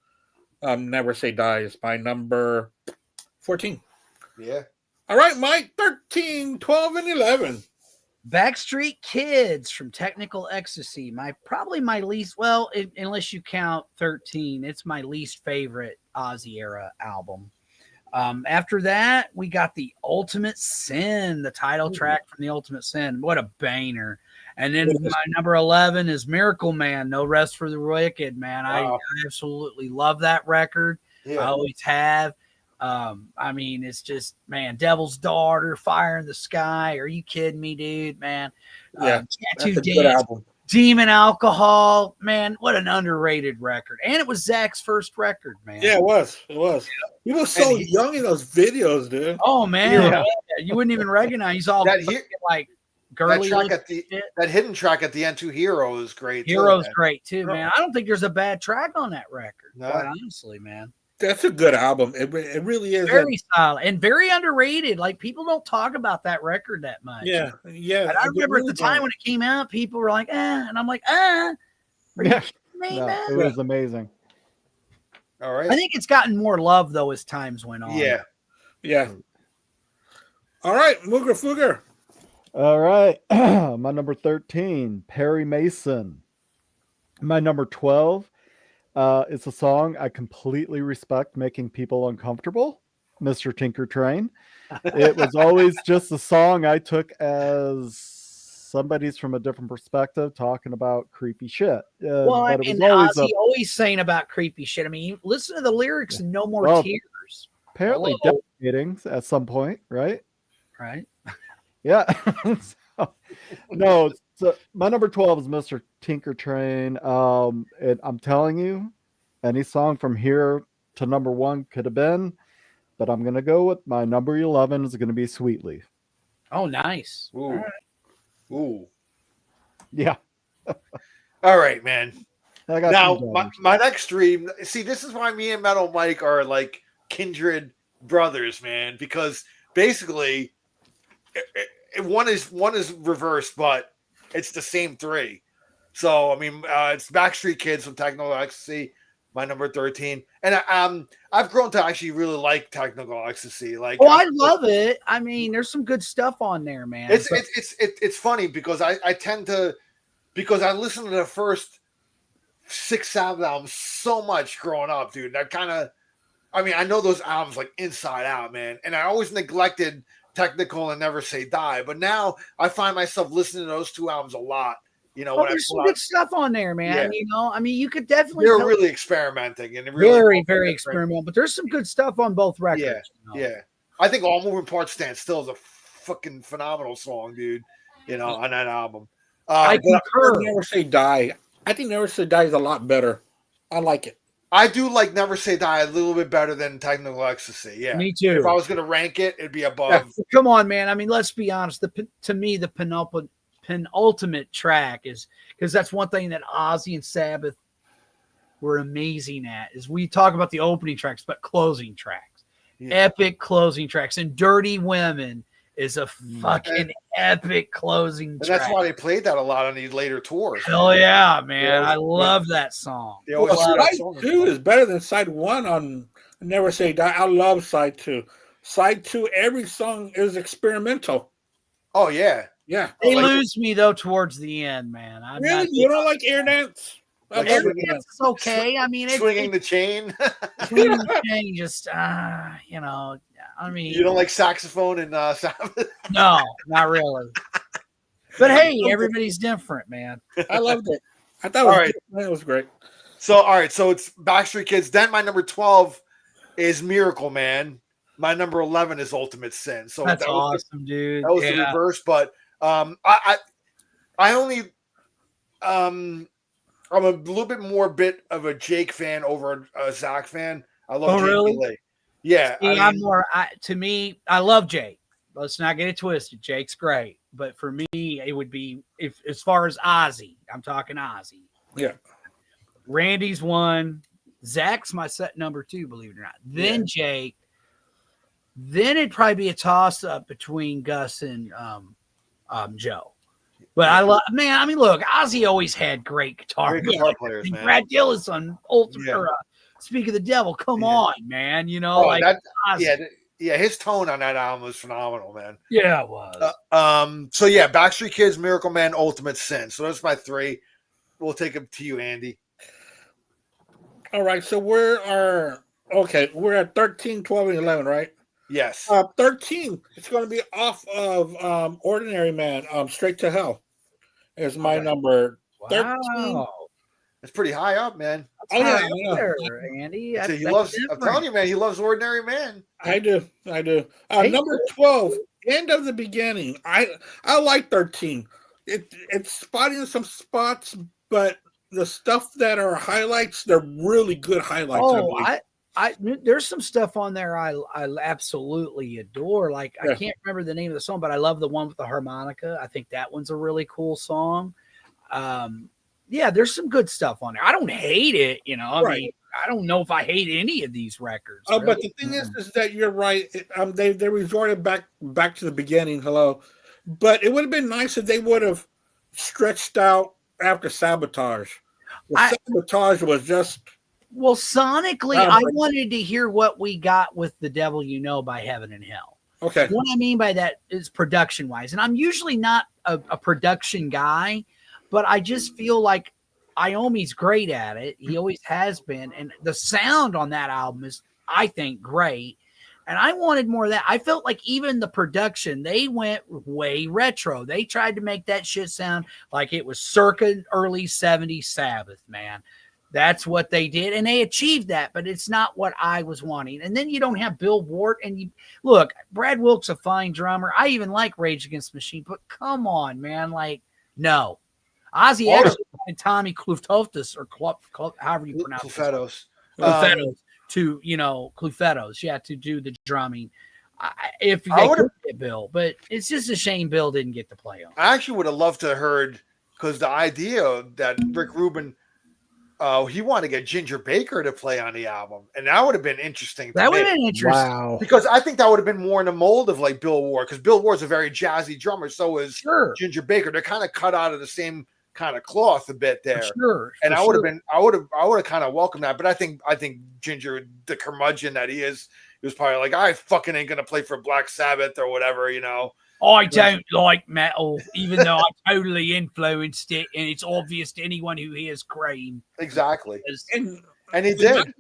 Never Say Die, is my number 14. Yeah. All right, Mike, 13, 12, and 11. Backstreet Kids from Technical Ecstasy. Probably my least, unless you count 13, it's my least favorite OzzY era album. After that, we got the Ultimate Sin, the title track from the Ultimate Sin. What a banger. And then my number 11 is Miracle Man, No Rest for the Wicked, man. Wow. I absolutely love that record. Yeah. I always have. I mean, it's just, man, Devil's Daughter, Fire in the Sky. Are you kidding me, dude, man? Yeah, Tattoo that's a Dance, good album. Demon Alcohol, man, what an underrated record. And it was Zach's first record, man. Yeah, it was. It was. He was so And young in those videos, dude. Oh, man. Yeah. You wouldn't even recognize. He's all That like girly. that hidden track at the end to Hero is great. Hero's too, great, too, man. I don't think there's a bad track on that record, No. quite honestly, man. That's a good album. It really is. Very solid and very underrated. Like, people don't talk about that record that much. Yeah. And I remember at the time when it came out, people were like, and I'm like, are you Yeah. kidding me, No, man? it was amazing. All right. I think it's gotten more love, though, as times went on. Yeah. Yeah. All right, Mooger Fooger. All right. My number 13, Perry Mason. My number 12, it's a song I completely respect, making people uncomfortable, Mr. Tinker Train. It was always just a song I took as somebody's from a different perspective talking about creepy shit. Well, but and it was always OzzY always saying about creepy shit. I mean, you listen to the lyrics and No More Well, Tears. apparently Hello. devastating at some point, right? Right? Yeah. No, so my number 12 is Mr. Tinker Train. And I'm telling you, any song from here to number 1 could have been, but I'm gonna go with my number 11 is gonna be Sweetleaf. Oh, nice. Ooh. All right. Ooh. Yeah. All right, man. I got Now, some my next three. See, this is why me and Metal Mike are like kindred brothers, man. Because basically, one is reversed, but it's the same three. So I mean, it's Backstreet Kids from Technical Ecstasy, my number 13, and I've grown to actually really like Technical Ecstasy. Like, Oh, I love it. I mean, there's some good stuff on there, man. It's funny because I tend to, because I listened to the first 6 SaBBath albums so much growing up, dude. I know those albums like inside out, man. And I always neglected Technical and Never Say Die. But now I find myself listening to those two albums a lot. You know, Oh, there's some good stuff on there, man. Yeah. You know, I mean, you could definitely. They're really experimenting and very experimental. But there's some good stuff on both records. Yeah, you know? yeah. I think All Moving Parts Stand Still is a fucking phenomenal song, dude. You know, on that album. I concur. Never Say Die. I think Never Say Die is a lot better. I like it. I do like Never Say Die a little bit better than Technical Ecstasy. Yeah, Me too. If I was going to rank it, it'd be above. Come on, man. I mean, let's be honest. To me, the penultimate track is, because that's one thing that OzzY and SaBBath were amazing at, is we talk about the opening tracks, but closing tracks, epic closing tracks. And Dirty Women is a fucking epic closing track. And that's why they played that a lot on these later tours. Hell yeah, man. I love that song. Side 2 is better than side 1 on Never Say Die. I love side 2. Side 2, every song is experimental. Oh, yeah. Yeah. They lose me, though, towards the end, man. Really? You don't like Air Dance? Air Dance is okay. I mean, swinging the chain. Swinging the chain, just, you know, I mean. You don't like saxophone and SaBBath? No, not really. But hey, everybody's different, man. I loved it. I thought it was great. So, all right. So it's Backstreet Kids. Then my number 12 is Miracle Man. My number 11 is Ultimate Sin. So that's awesome, dude. That was the reverse. But I only I'm a little bit more of a Jake fan over a Zach fan. I love Jake really? Delay. Yeah. See, I'm more, to me, I love Jake. Let's not get it twisted. Jake's great. But for me, it would be, if as far as OzzY, I'm talking OzzY. Yeah. Randy's one. Zach's my set number 2, believe it or not. Then Jake. Then it'd probably be a toss-up between Gus and Joe. But I love, man, I mean, look, OzzY always had great guitar players, man. Brad Gillis on Ultimate, or, Speak of the Devil. Come on, man. You know, his tone on that album was phenomenal, man. Yeah, it was. So yeah, Backstreet Kids, Miracle Man, Ultimate Sin. So that's my 3. We'll take them to you, Andy. All right. So where are Okay, we're at 13, 12, and 11, right? Yes. 13, it's going to be off of Ordinary Man, Straight to Hell is my Okay. number 13. Wow. It's pretty high up, man. Oh, yeah, High up yeah. there, Andy. So he That's loves. I'm different. telling you, man. He loves Ordinary Man. I do. Hey, Number 12, End of the Beginning. I like 13. It's spotty in some spots, but the stuff that are highlights, they're really good highlights. Oh, believe. there's some stuff on there I absolutely adore. Like Yeah. I can't remember the name of the song, but I love the one with the harmonica. I think that one's a really cool song. Yeah, there's some good stuff on there. I don't hate it, you know. I Right. mean, I don't know if I hate any of these records. But really. the thing is that you're right. They resorted back to the beginning. Hello, but it would have been nice if they would have stretched out after Sabotage. Sabotage was just Well, sonically, I wanted to hear what we got with The Devil You Know by Heaven and Hell. okay. What I mean by that is production wise. And I'm usually not a production guy, but I just feel like Iommi's great at it. He always has been. And the sound on that album is, I think, great. And I wanted more of that. I felt like even the production, they went way retro. They tried to make that shit sound like it was circa early 70s SaBBath, man. That's what they did, and they achieved that, but it's not what I was wanting. And then you don't have Bill Ward, and you look, Brad Wilk's a fine drummer. I even like Rage Against the Machine, but come on, man, like no. OzzY actually wanted Tommy Cluftotis, or however you pronounce Clufetos. Clufetos to Clufetos, yeah, to do the drumming. If they could get Bill, but it's just a shame Bill didn't get to play on. I actually would have loved to have heard, because the idea that Rick Rubin. He wanted to get Ginger Baker to play on the album, and that would have been interesting. That would have been interesting. Wow. Because I think that would have been more in the mold of like Bill Ward, because Bill Ward's a very jazzy drummer, so is Ginger Baker. They're kind of cut out of the same kind of cloth a bit there. And I would have kind of welcomed that. But I think Ginger, the curmudgeon that he was probably like, I fucking ain't gonna play for Black Sabbath or whatever, you know. I don't like metal, even though I totally influenced it, and it's obvious to anyone who hears Cream. Exactly. And he did.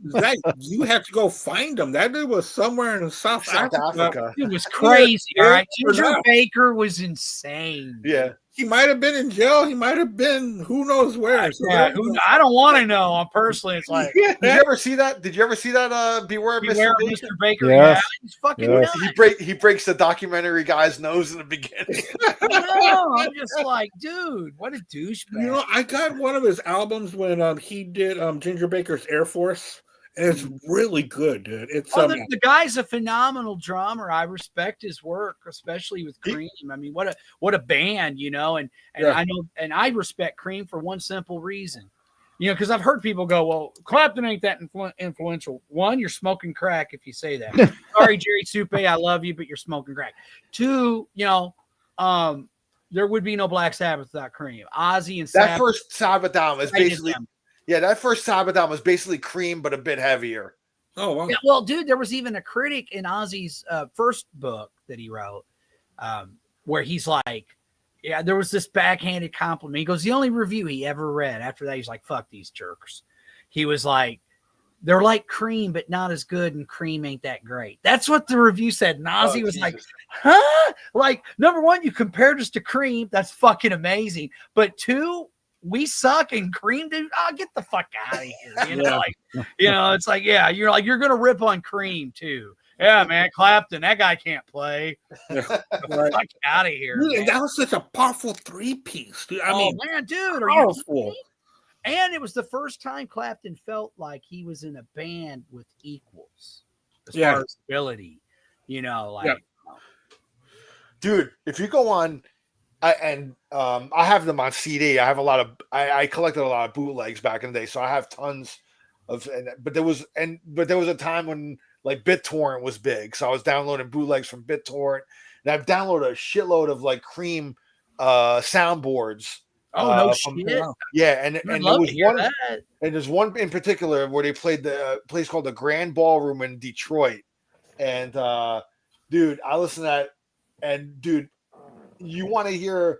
You have to go find him. That dude was somewhere in South Africa. It was crazy. All right. Ginger Baker was insane. Yeah. He might have been in jail. He might have been who knows where. I don't want to know. Personally, it's like, Did you ever see that? Beware Mr. Baker? Yes. Yeah, he's fucking nuts. He breaks the documentary guy's nose in the beginning. I'm just like, dude, what a douchebag. You know, I got one of his albums when he did Ginger Baker's Air Force. And it's really good, dude. It's the guy's a phenomenal drummer. I respect his work, especially with Cream. I mean, what a band, you know. And I know, and I respect Cream for one simple reason, you know, because I've heard people go, "Well, Clapton ain't that influential." One, you're smoking crack if you say that. Sorry, Jerry Supe, I love you, but you're smoking crack. Two, you know, there would be no Black Sabbath without Cream. OzzY and that first SaBBath album is basically. Yeah, that first SaBBath album was basically Cream, but a bit heavier. Oh, wow. Yeah, well, dude, there was even a critic in OzzY's first book that he wrote where he's like, yeah, there was this backhanded compliment. He goes, the only review he ever read after that, he's like, fuck these jerks. He was like, they're like Cream, but not as good, and Cream ain't that great. That's what the review said. And OzzY was like, huh? Like, number one, you compared us to Cream. That's fucking amazing. But two, we suck, and Cream, dude, get the fuck out of here. You know, it's like, yeah, you're going to rip on Cream too. Yeah, man, Clapton, that guy can't play. Fuck out of here. Dude, that was such a powerful three-piece, dude. I mean, man, dude, powerful. And it was the first time Clapton felt like he was in a band with equals as far as ability, you know, like. Yeah. Dude, if you go on, I have them on CD. I have I collected a lot of bootlegs back in the day, so I have tons of. But there was a time when like BitTorrent was big, so I was downloading bootlegs from BitTorrent, and I've downloaded a shitload of like Cream soundboards. Oh no shit! Yeah, and there's one in particular where they played the place called the Grand Ballroom in Detroit, and dude, I listened to that, and dude. You want to hear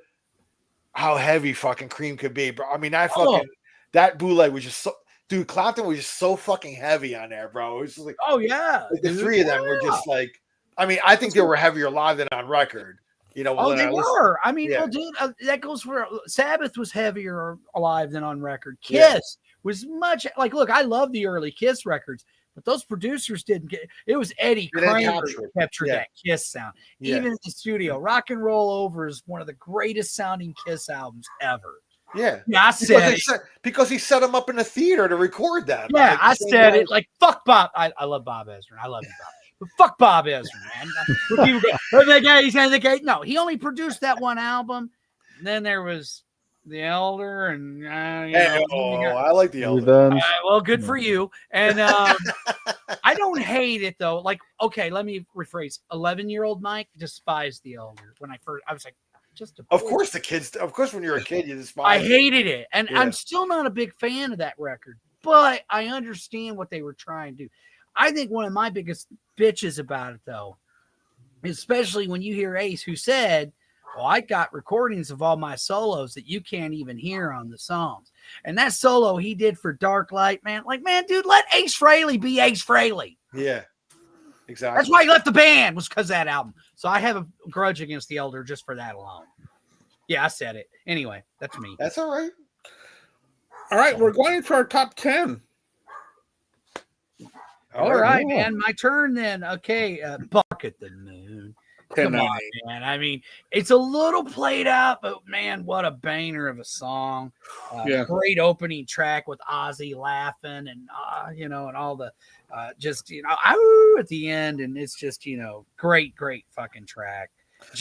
how heavy fucking Cream could be, bro? I mean, that bootleg was just dude, Clapton was just so fucking heavy on there, bro. It was just like, Oh yeah, like the dude. three of them were just like, I mean, I think they were heavier live than on record. You know, Oh, when they I listened- were. I mean, Yeah. well, dude, that goes for SaBBath was heavier alive than on record. Kiss Yeah. was much like. Look, I love the early Kiss records, but those producers didn't get. It was Eddie They didn't Kramer capture who it. captured Yeah. that Kiss sound, Yeah. even in the studio. Rock and Roll Over is one of the greatest sounding Kiss albums ever. Yeah. Yeah, I said it. Because he set him up in the theater to record that. Yeah, Like, I the same said guy- it. Like fuck Bob. I love Bob Ezrin. I love you, Bob. But fuck Bob Ezrin, man. When people go, "Oh, that guy, he's the guy." No, he only produced that one album. And then there was The Elder, and you Hey, know, I like the Elder. Revenge. well, good for you. And I don't hate it though. Like, okay, let me rephrase. 11-year-old Mike despised The Elder when I was like, just a Of boy. course, the kids. Of course, when you're a kid, you I despise. it. hated it, and Yeah. I'm still not a big fan of that record. But I understand what they were trying to do. I think one of my biggest bitches about it, though, especially when you hear Ace, who said, "Well, I got recordings of all my solos that you can't even hear on the songs," and that solo he did for Dark Light, man, like, man, dude, let Ace Frehley be Ace Frehley. Yeah, exactly. That's why he left the band, was because of that album. So I have a grudge against the Elder just for that alone. Yeah, I said it. Anyway, that's me. That's all right. All right, we're going into our top 10. All right, yeah. man. My turn then. Okay, Bark at the Moon. Come on, man. I mean, it's a little played out, but man, what a banger of a song. Yeah. Great opening track with OzzY laughing and, and all the ow at the end. And it's just, great fucking track.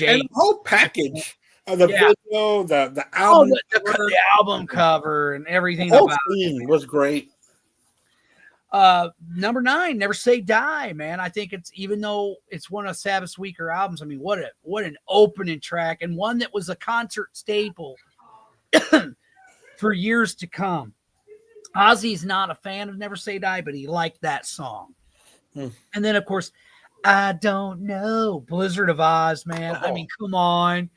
And the whole package of the Yeah. video, the Oh, album, the album cover and everything the whole about scene was great. Number 9, Never Say Die, man. I think it's, even though it's one of SaBBath's weaker albums, I mean, what an opening track, and one that was a concert staple for years to come. OzzY's not a fan of Never Say Die, but he liked that song. And then, of course, I Don't Know, Blizzard of Oz, man. I mean, come on.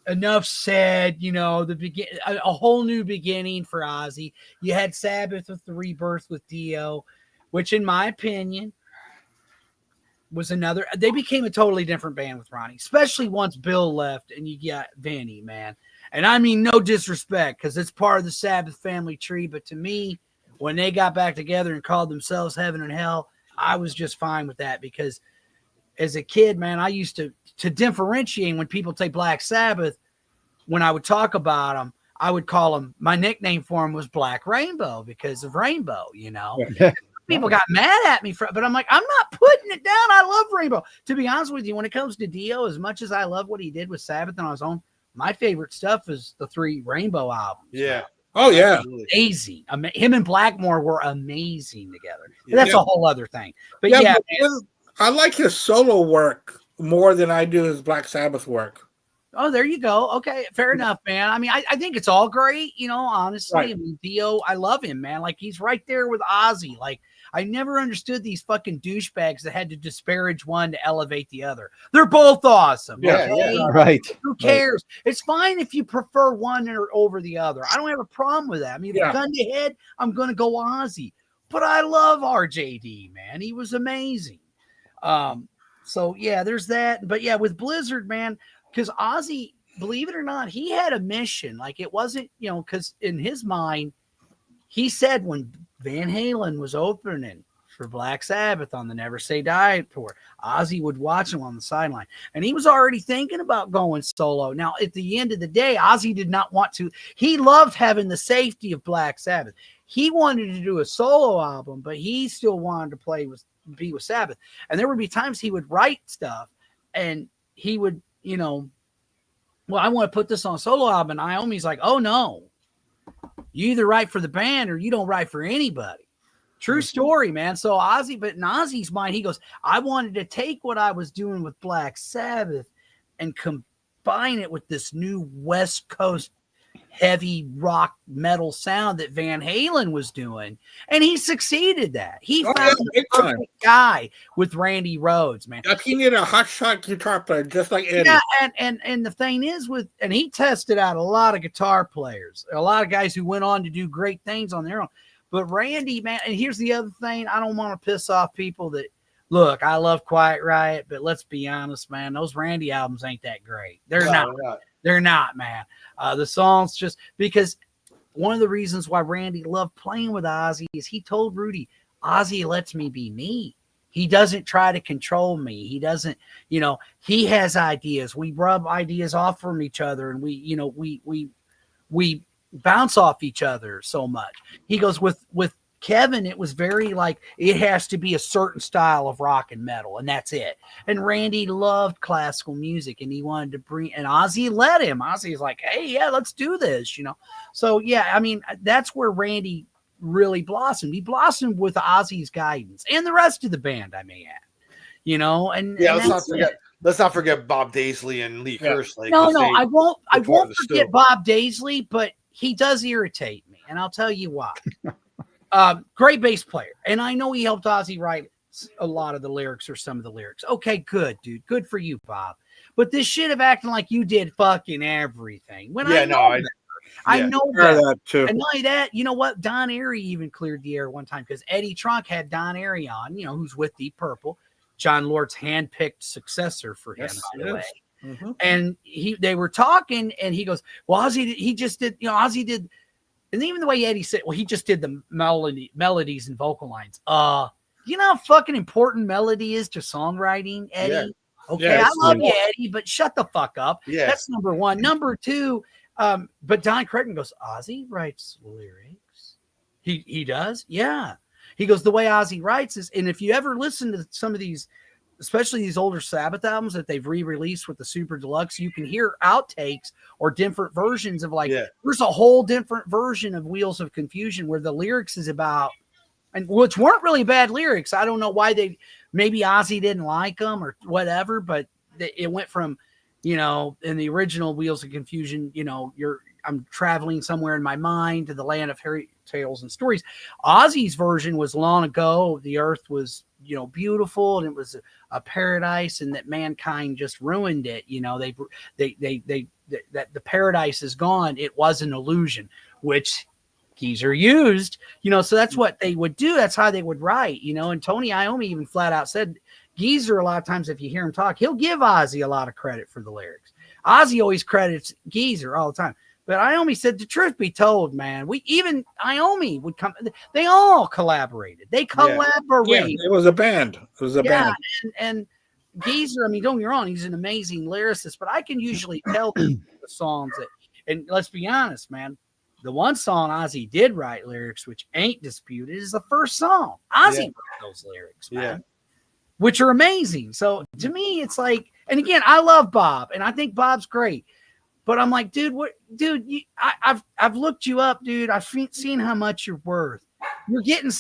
Enough said, a whole new beginning for OzzY. You had SaBBath with the rebirth with Dio, which in my opinion was they became a totally different band with Ronnie, especially once Bill left and you got Vinny, man. And I mean, no disrespect, because it's part of the SaBBath family tree, but to me, when they got back together and called themselves Heaven and Hell, I was just fine with that, because as a kid, man, I used to differentiate when people say Black Sabbath. When I would talk about them, I would call them, my nickname for them was Black Rainbow because of Rainbow, People got mad at me but I'm like, I'm not putting it down. I love Rainbow. To be honest with you, when it comes to Dio, as much as I love what he did with SaBBath on his own, my favorite stuff is the 3 Rainbow albums. Yeah. Oh, yeah. Absolutely. Amazing. Him and Blackmore were amazing together. But that's Yeah. a whole other thing. But Yeah, yeah, but I like his solo work more than I do his Black Sabbath work. oh, there you go. Okay, fair enough, man. I mean, I think it's all great, honestly. Right. I mean, Dio, I love him, man. Like, he's right there with OzzY. Like, I never understood these fucking douchebags that had to disparage one to elevate the other. They're both awesome. Yeah, okay? yeah. Right. Who cares? It's fine if you prefer one or over the other. I don't have a problem with that. I mean, Yeah. gun to head, I'm going to go OzzY. But I love RJD, man. He was amazing. So, yeah, there's that. But, yeah, with Blizzard, man, because OzzY, believe it or not, he had a mission. Like, it wasn't, because in his mind, he said when Van Halen was opening for Black Sabbath on the Never Say Die tour, OzzY would watch him on the sideline. And he was already thinking about going solo. Now, at the end of the day, OzzY did not want to. He loved having the safety of Black Sabbath. He wanted to do a solo album, but he still wanted to be with Sabbath. And there would be times he would write stuff and he would, well, I want to put this on a solo album. And Iommi's like, oh, no. You either write for the band or you don't write for anybody. True story, man. So OzzY, but in OzzY's mind, he goes, I wanted to take what I was doing with Black Sabbath and combine it with this new West Coast heavy rock metal sound that Van Halen was doing. And he succeeded that. He found the big time. perfect guy with Randy Rhoads, man. Like, he needed a hotshot guitar player just like Eddie. Yeah, and the thing is he tested out a lot of guitar players, a lot of guys who went on to do great things on their own. But Randy, man, and here's the other thing. I don't want to piss off people that look, I love Quiet Riot, but let's be honest, man, those Randy albums ain't that great. They're not. They're not, man. The songs just because one of the reasons why Randy loved playing with OzzY is he told Rudy, OzzY lets me be me. He doesn't try to control me. He doesn't, he has ideas. We rub ideas off from each other, and we bounce off each other so much. He goes with Kevin, it was very like it has to be a certain style of rock and metal, and that's it. And Randy loved classical music, and he wanted to bring, and OzzY let him. OzzY's like, hey, yeah, let's do this, So yeah, I mean, that's where Randy really blossomed. He blossomed with OzzY's guidance and the rest of the band, I may add. And yeah, and let's not forget Bob Daisley and Lee Kerslake. No, I won't forget Bob Daisley, but he does irritate me, and I'll tell you why. Great bass player, and I know he helped OzzY write a lot of the lyrics or some of the lyrics. Okay, good, dude. Good for you, Bob. But this shit of acting like you did fucking everything. I know that too. And not only that, you know what? Don Airy even cleared the air one time because Eddie Trunk had Don Airy on, who's with Deep Purple, John Lord's handpicked successor for him, by the way. Mm-hmm. And they were talking, and he goes, "Well, OzzY, he just did, OzzY did." And even the way Eddie said, well, he just did the melodies and vocal lines. You know how fucking important melody is to songwriting, Eddie? Yeah. Okay, yeah, I love you, Eddie, but shut the fuck up. Yeah. That's number one. Number two, but Don Creighton goes, OzzY writes lyrics. He does? Yeah. He goes, the way OzzY writes is, and if you ever listen to some of these, especially these older SaBBath albums that they've re-released with the Super Deluxe, you can hear outtakes or different versions of there's a whole different version of Wheels of Confusion where the lyrics is about, and which weren't really bad lyrics. I don't know why maybe OzzY didn't like them or whatever, but it went from, in the original Wheels of Confusion, I'm traveling somewhere in my mind to the land of fairy tales and stories. OzzY's version was long ago. The earth was, beautiful, and it was a paradise, and that mankind just ruined it. That the paradise is gone. It was an illusion, which Geezer used, so that's what they would do. That's how they would write, and Tony Iommi even flat out said, Geezer, a lot of times, if you hear him talk, he'll give OzzY a lot of credit for the lyrics. OzzY always credits Geezer all the time. But Iommi said, the truth be told, man, Iommi would come. They all collaborated. They collaborated. Yeah, it was a band. Band. And Geezer, don't get me wrong, he's an amazing lyricist, but I can usually tell the songs that, and let's be honest, man, the one song OzzY did write lyrics, which ain't disputed, is the first song. OzzY wrote those lyrics, man, which are amazing. So to me, it's like, and again, I love Bob, and I think Bob's great. But I'm like, dude, I've looked you up, dude. I've seen how much you're worth. You're getting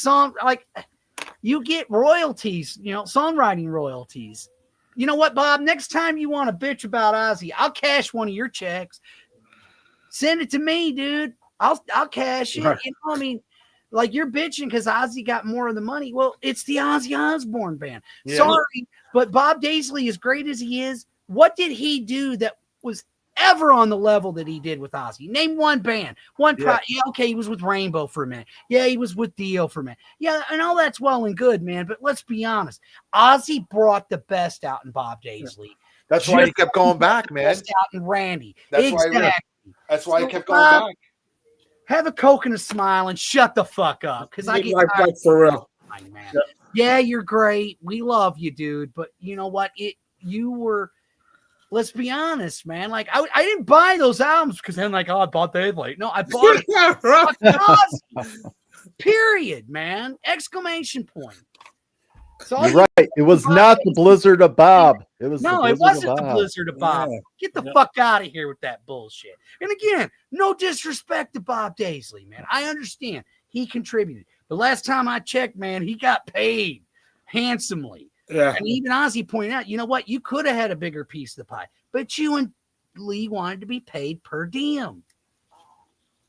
you get royalties, songwriting royalties. You know what, Bob? Next time you want to bitch about OzzY, I'll cash one of your checks. Send it to me, dude. I'll cash it. Right. Like you're bitching because OzzY got more of the money. Well, it's the Ozzy Osbourne band. Yeah. Sorry, but Bob Daisley, as great as he is, what did he do that was ever on the level that he did with OzzY? Name one band, okay, he was with Rainbow for a minute. Yeah, he was with Dio for a minute. Yeah, and all that's well and good, man. But let's be honest, OzzY brought the best out in Bob Daisley. That's why he kept going back, man. Best out in Randy. That's why he kept going back. Have a Coke and a smile and shut the fuck up, because I get tired for real. Man. Yeah, you're great. We love you, dude. But you know what? You were. Let's be honest, man. Like I didn't buy those albums because then I bought Daisley. No, I bought it. Period, man. Exclamation point. So you're right. It was not the Blizzard of Bob. It wasn't the Blizzard of Bob. Yeah. Get the fuck out of here with that bullshit. And again, no disrespect to Bob Daisley, man. I understand he contributed. The last time I checked, man, he got paid handsomely. Yeah. And even OzzY pointed out, you know what? You could have had a bigger piece of the pie, but you and Lee wanted to be paid per diem.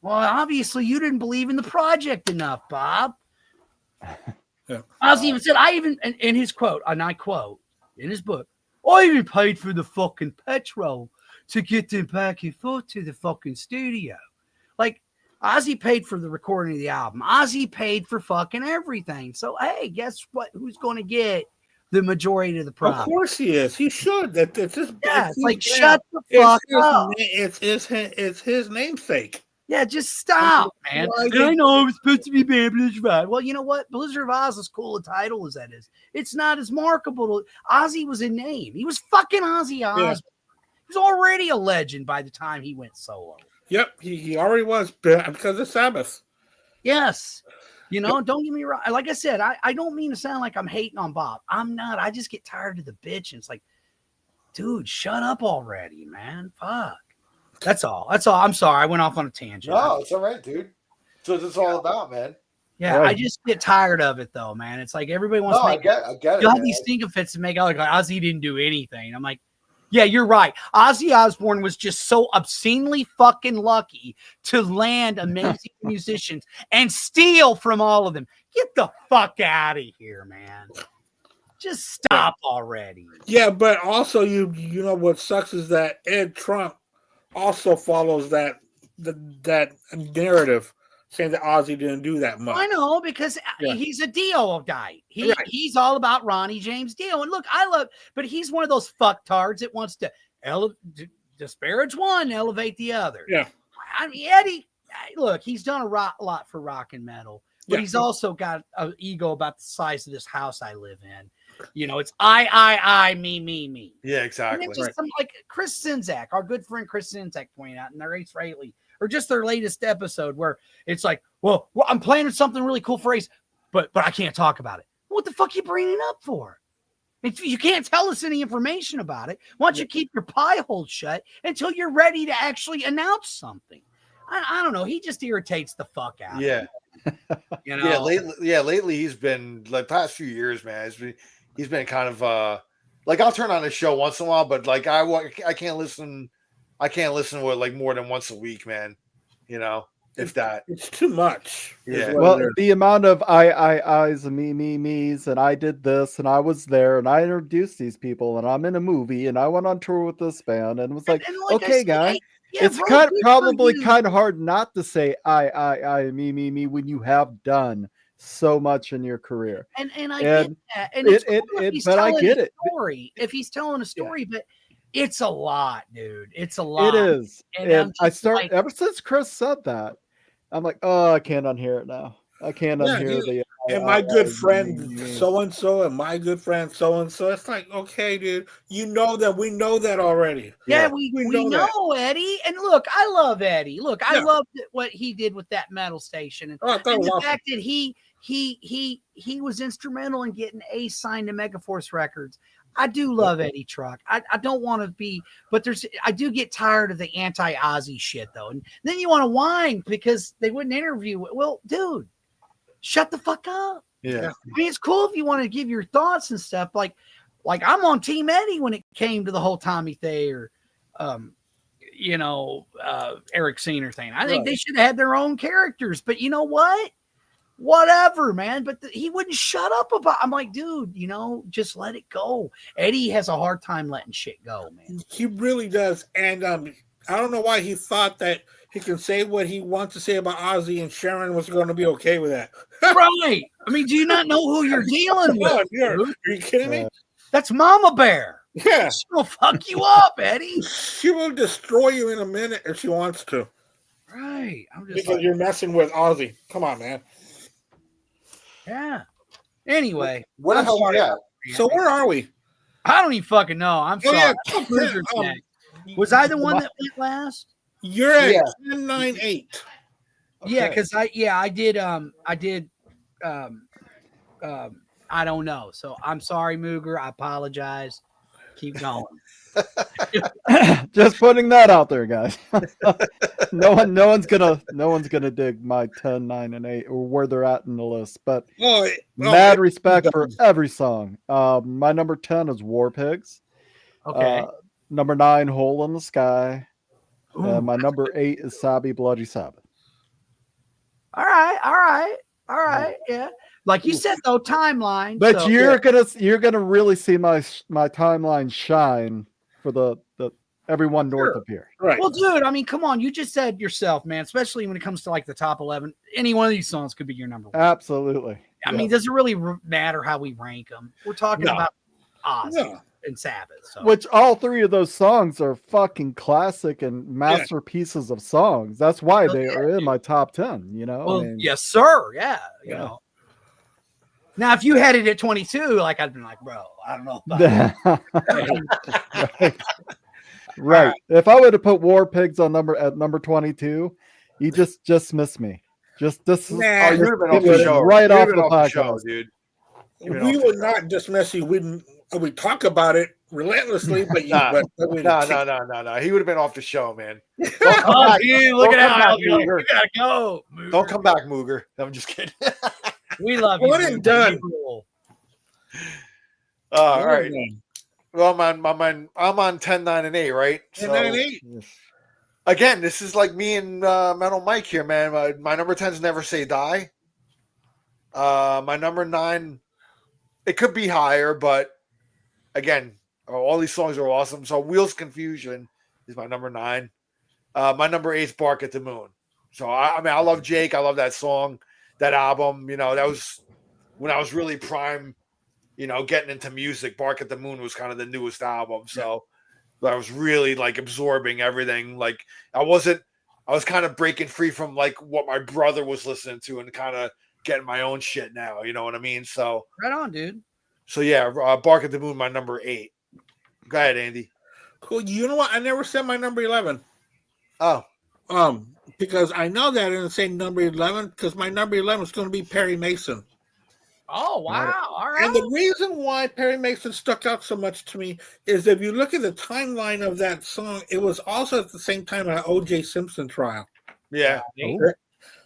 Well, obviously you didn't believe in the project enough, Bob. Yeah. OzzY even said, in his quote, and I quote, in his book, I even paid for the fucking petrol to get them back and forth to the fucking studio. Like, OzzY paid for the recording of the album. OzzY paid for fucking everything. So hey, guess what? Who's going to get the majority of the profit? Of course he is. He should. It's his. Yeah, it's it's like his shut band. the fuck up. It's his namesake. Yeah, just stop, man. And I know it was supposed to be band Blizzard of Oz. Well, you know what? Blizzard of Oz, as cool a title as that is, it's not as marketable. OzzY was a name. He was fucking Ozzy Osbourne. Yeah. He was already a legend by the time he went solo. Yep, he already was because of SaBBath. Yes. You know, don't get me wrong. Like I said, I don't mean to sound like I'm hating on Bob. I'm not. I just get tired of the bitch. And it's like, dude, shut up already, man. Fuck. That's all. That's all. I'm sorry. I went off on a tangent. No, it's all right, dude. So it's all about, man. Yeah, Right. I just get tired of it though, man. It's like everybody wants to I make get it. you have Man. these stinking fits to make out like OzzY didn't do anything. I'm like, yeah, you're right. Ozzy Osbourne was just so obscenely fucking lucky to land amazing musicians and steal from all of them. Get the fuck out of here, man. Just stop already. Yeah, but also you know what sucks is that Ed Trump also follows that narrative saying that Ozzy didn't do that much. I know because he's a Dio guy. He's all about Ronnie James Dio. And look, but he's one of those fucktards that wants to disparage one, elevate the other. Yeah. I mean, Eddie, look, he's done a lot for rock and metal, but he's also got an ego about the size of this house I live in. You know, it's I, me. Yeah, exactly. And it's just like Chris Czynszak, our good friend Chris Czynszak pointed out in their Ace Frehley, or just their latest episode where it's like, well, I'm planning something really cool for Ace, but I can't talk about it. What the fuck are you bringing it up for? If you can't tell us any information about it, why don't you keep your pie hole shut until you're ready to actually announce something? I don't know. He just irritates the fuck out. Yeah. You know? Lately he's been like past few years, man. He's been kind of like I'll turn on a show once in a while, but like I can't listen to it like more than once a week, man. You know, if that. It's too much. Yeah. Well, the amount of I's and me's and I did this and I was there and I introduced these people and I'm in a movie and I went on tour with this band and it was like, and okay, guy. It's probably kind of hard not to say I, me when you have done so much in your career. And I get that. And it's cool if he's telling I get a it. story. If he's telling a story, but it's a lot, dude. It's a lot. It is. And I start like, ever since Chris said that, I'm like, oh, I can't unhear it now. I can't unhear the. And my good friend so and so, and my good friend so and so. It's like, okay, dude, you know that we know that already. Yeah, we know Eddie. And look, I love Eddie. Look, I loved what he did with that metal station, and the fact that he was instrumental in getting Ace signed to Megaforce Records. I do love Eddie Truck. I don't want to be, but I do get tired of the anti-Ozzy shit though. And then you want to whine because they wouldn't interview. Well, dude, shut the fuck up. Yeah. I mean, it's cool if you want to give your thoughts and stuff. Like I'm on Team Eddie when it came to the whole Tommy Thayer, Eric Senior thing. I think they should have had their own characters, but you know what? Whatever, man. But he wouldn't shut up about. I'm like, dude, just let it go. Eddie has a hard time letting shit go, man. He really does, and I don't know why he thought that he can say what he wants to say about Ozzy, and Sharon was going to be okay with that. Right? I mean, do you not know who you're dealing with? Are you kidding me? That's Mama Bear. Yeah, she'll fuck you up, Eddie. She will destroy you in a minute if she wants to. Right? I'm just because you're messing with Ozzy. Come on, man. Yeah. Anyway, what the hell are you? So where are we? I don't even fucking know. I'm sorry. Was I the one that went last? You're at 10-9-8. Okay. Yeah, because I did I don't know. So I'm sorry, Mooger. I apologize. Keep going. Just putting that out there, guys. no one's gonna dig my 10, 9, and 8 or where they're at in the list. But mad respect for every song. My number 10 is War Pigs. Okay. Number 9, Hole in the Sky. My number 8 is SaBBath, Bloody SaBBath. All right. Yeah. Like you said, though, timeline. But so, you're gonna really see my timeline shine for the everyone north Sure. of here. Right. Well, dude, I mean, come on. You just said yourself, man, especially when it comes to like the top 11, any one of these songs could be your number one. Absolutely. I mean, does it really matter how we rank them? We're talking No. about OzzY No. and SaBBath. So. Which all three of those songs are fucking classic and masterpieces of songs. That's why they are in my top 10, you know? Well, I mean, yes, sir. Yeah. You know. Now, if you had it at 22, like I'd been like, bro, I don't know about right. Right. If I would have put War Pigs on number 22, you just dismiss me. Just this is Nah, Oh, you'd have been off it the was show. right You'd off have been the off the show, podcast. dude. we would not dismiss you. We talk about it relentlessly, but you. Nah. but No. He would have been off the show, man. Oh, dude, look Don't at come how back, you Mooger. gotta go. Mooger. Don't come back, Mooger. I'm just kidding. We love you. One and Mooger. done. You rule. All right. Well, I'm on 10, 9, and 8, right? 10, 9, and 8. Again, this is like me and Metal Mike here, man. My number 10 is Never Say Die. My number 9, it could be higher, but again, all these songs are awesome. So Wheels Confusion is my number 9. My number 8 is Bark at the Moon. So I mean, I love Jake. I love that song, that album. You know, that was when I was really prime, you know, getting into music. Bark at the Moon was kind of the newest album. So I was really like absorbing everything. Like I was kind of breaking free from like what my brother was listening to and kind of getting my own shit now. You know what I mean? So Right on, dude. So yeah, Bark at the Moon, my number 8. Go ahead, Andy. Cool. You know what? I never said my number 11. Oh, because I know that I didn't say number 11 because my number 11 is going to be Perry Mason. Oh, wow. All right. And the reason why Perry Mason stuck out so much to me is if you look at the timeline of that song, it was also at the same time an O.J. Simpson trial. yeah. And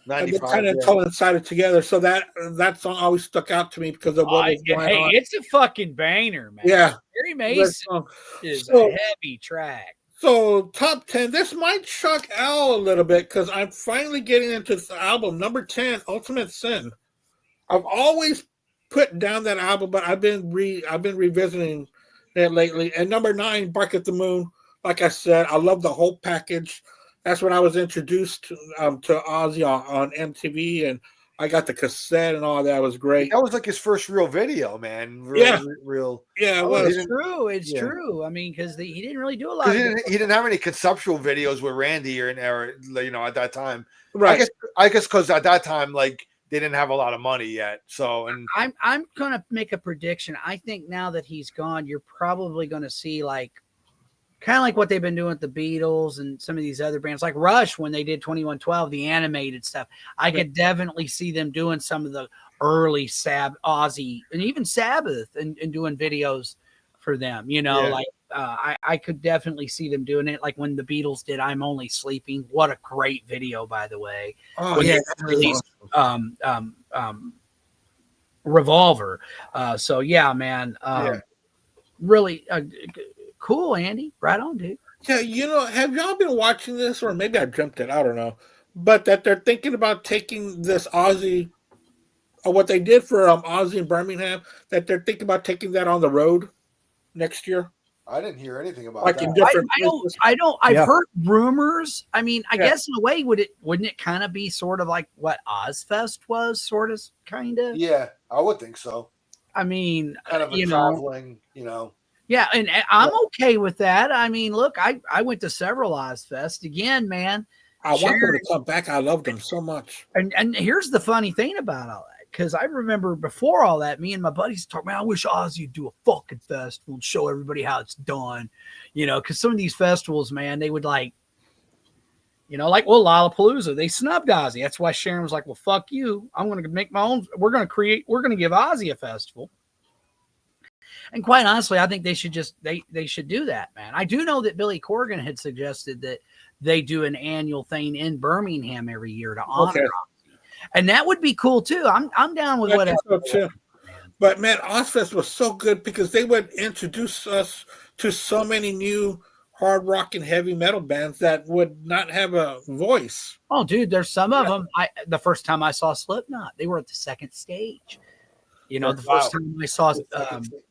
95, they kind of coincided together. So that song always stuck out to me because of what was going on. It's a fucking banger, man. Yeah. Perry Mason is So- a heavy track. So top 10, this might shock Al a little bit because I'm finally getting into the album. Number 10, Ultimate Sin. I've always put down that album, but I've been revisiting it lately. And number 9, Bark at the Moon. Like I said, I love the whole package. That's when I was introduced to OzzY on MTV, and I got the cassette and all that. It was great. That was like his first real video, man. Real. Yeah, it Oh, was. It's true. It's true. I mean, because he didn't really do a lot. Because he didn't have any conceptual videos with Randy or you know, at that time. Right. I guess because at that time, like they didn't have a lot of money yet. So, and I'm gonna make a prediction. I think now that he's gone, you're probably gonna see like kind of like what they've been doing with the Beatles and some of these other bands, like Rush when they did 2112, the animated stuff. I could definitely see them doing some of the early OzzY and even SaBBath and doing videos for them. You know, like I could definitely see them doing it, like when the Beatles did "I'm Only Sleeping." What a great video, by the way. Oh, When yeah. they released Revolver. So yeah, man. Really cool, Andy. Right on, dude. Yeah, you know, have y'all been watching this, or maybe I dreamt it, I don't know, but that they're thinking about taking this OzzY, or what they did for OzzY in Birmingham, that they're thinking about taking that on the road next year, I didn't hear anything about like that. in different places. I've heard rumors. I mean, I guess in a way, wouldn't it kind of be sort of like what Ozfest was, sort of, kind of? Yeah, I would think so. I mean, Kind of a traveling, you know. Yeah, and I'm okay with that. I mean, look, I went to several Ozfest. Again, man. I want them to come back. I love them so much. And here's the funny thing about all that. Because I remember before all that, me and my buddies talk, man, I wish OzzY would do a fucking festival and show everybody how it's done. You know, because some of these festivals, man, they would like, you know, like, well, Lollapalooza, they snubbed OzzY. That's why Sharon was like, well, fuck you. I'm going to make my own. We're going to give OzzY a festival. And quite honestly, I think they should they should do that, man. I do know that Billy Corgan had suggested that they do an annual thing in Birmingham every year to honor OzzY. And that would be cool too. I'm down with whatever. So too. But man, Ozfest was so good because they would introduce us to so many new hard rock and heavy metal bands that would not have a voice. Oh, dude, there's some of them. The first time I saw Slipknot, they were at the second stage. You know, the first time I saw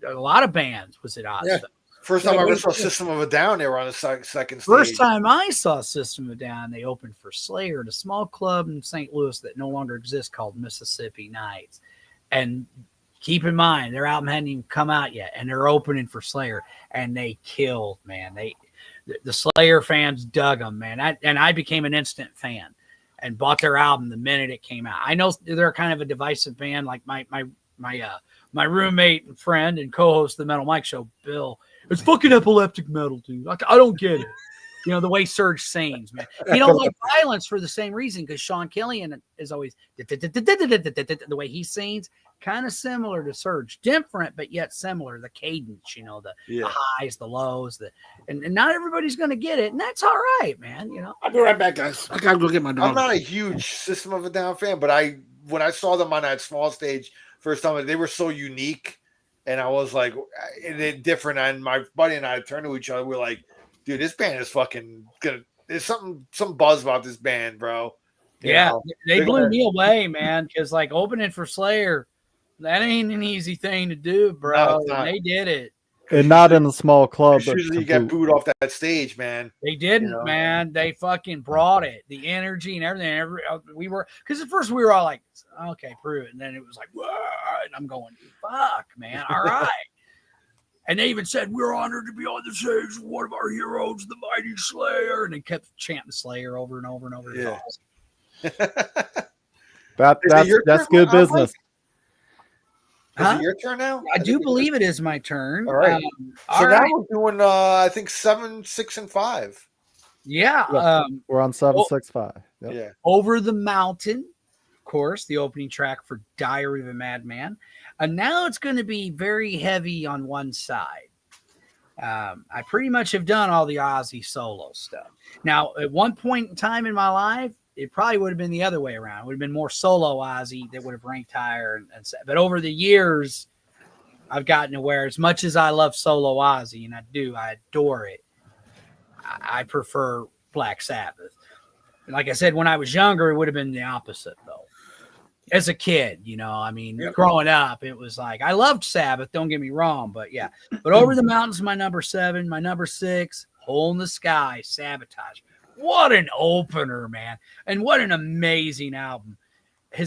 a lot of bands was at Ozfest. First time I ever saw System of a Down, they were on the second stage. First time I saw System of a Down, they opened for Slayer at a small club in St. Louis that no longer exists called Mississippi Nights. And keep in mind, their album hadn't even come out yet, and they're opening for Slayer, and they killed, man. The Slayer fans dug them, man. I became an instant fan and bought their album the minute it came out. I know they're kind of a divisive band, like my roommate and friend and co-host of the Metal Mike Show, Bill. It's fucking epileptic metal, dude. I don't get it. You know, the way Surge sings, man. He don't like violence for the same reason, because Sean Killian is always the way he sings, kind of similar to Surge. Different, but yet similar. The cadence, you know, the highs, the lows, and not everybody's going to get it, and that's all right, man. You know. I'll be right back, guys. I got to go get my dog. I'm not a huge System of a Down fan, but when I saw them on that small stage first time, they were so unique. And I was like, they're different. And my buddy and I turned to each other. We're like, dude, this band is fucking good. There's some buzz about this band, bro. They blew me away, man. Because like opening for Slayer, that ain't an easy thing to do, bro. No, they did it. And not in a small club. Usually you get booed off that stage, man. They didn't, man. They fucking brought it. The energy and everything. We were, because at first we were all like, okay, prove it. And then it was like, whoa. And I'm going, fuck, man. All right. And they even said, we're honored to be on the stage with one of our heroes, the mighty Slayer. And they kept chanting Slayer over and over and over. Yeah. That's good business. Is it your turn now? I do believe it is my turn. All right. So now we're doing, I think 7, 6, and 5. Yeah. We're on 7, 6, 5. Yep. Yeah. Over the Mountain, of course, the opening track for Diary of a Madman. And now it's going to be very heavy on one side. I pretty much have done all the OzzY solo stuff. Now, at one point in time in my life, it probably would have been the other way around. It would have been more solo OzzY that would have ranked higher. But over the years, I've gotten to where, as much as I love solo OzzY, and I adore it, I prefer Black Sabbath. And like I said, when I was younger, it would have been the opposite, though. As a kid, you know, I mean, growing up, it was like, I loved Sabbath, don't get me wrong, but yeah. But Over the Mountain's my number 7, my number 6, Hole in the Sky, Sabotage. What an opener, man. And what an amazing album.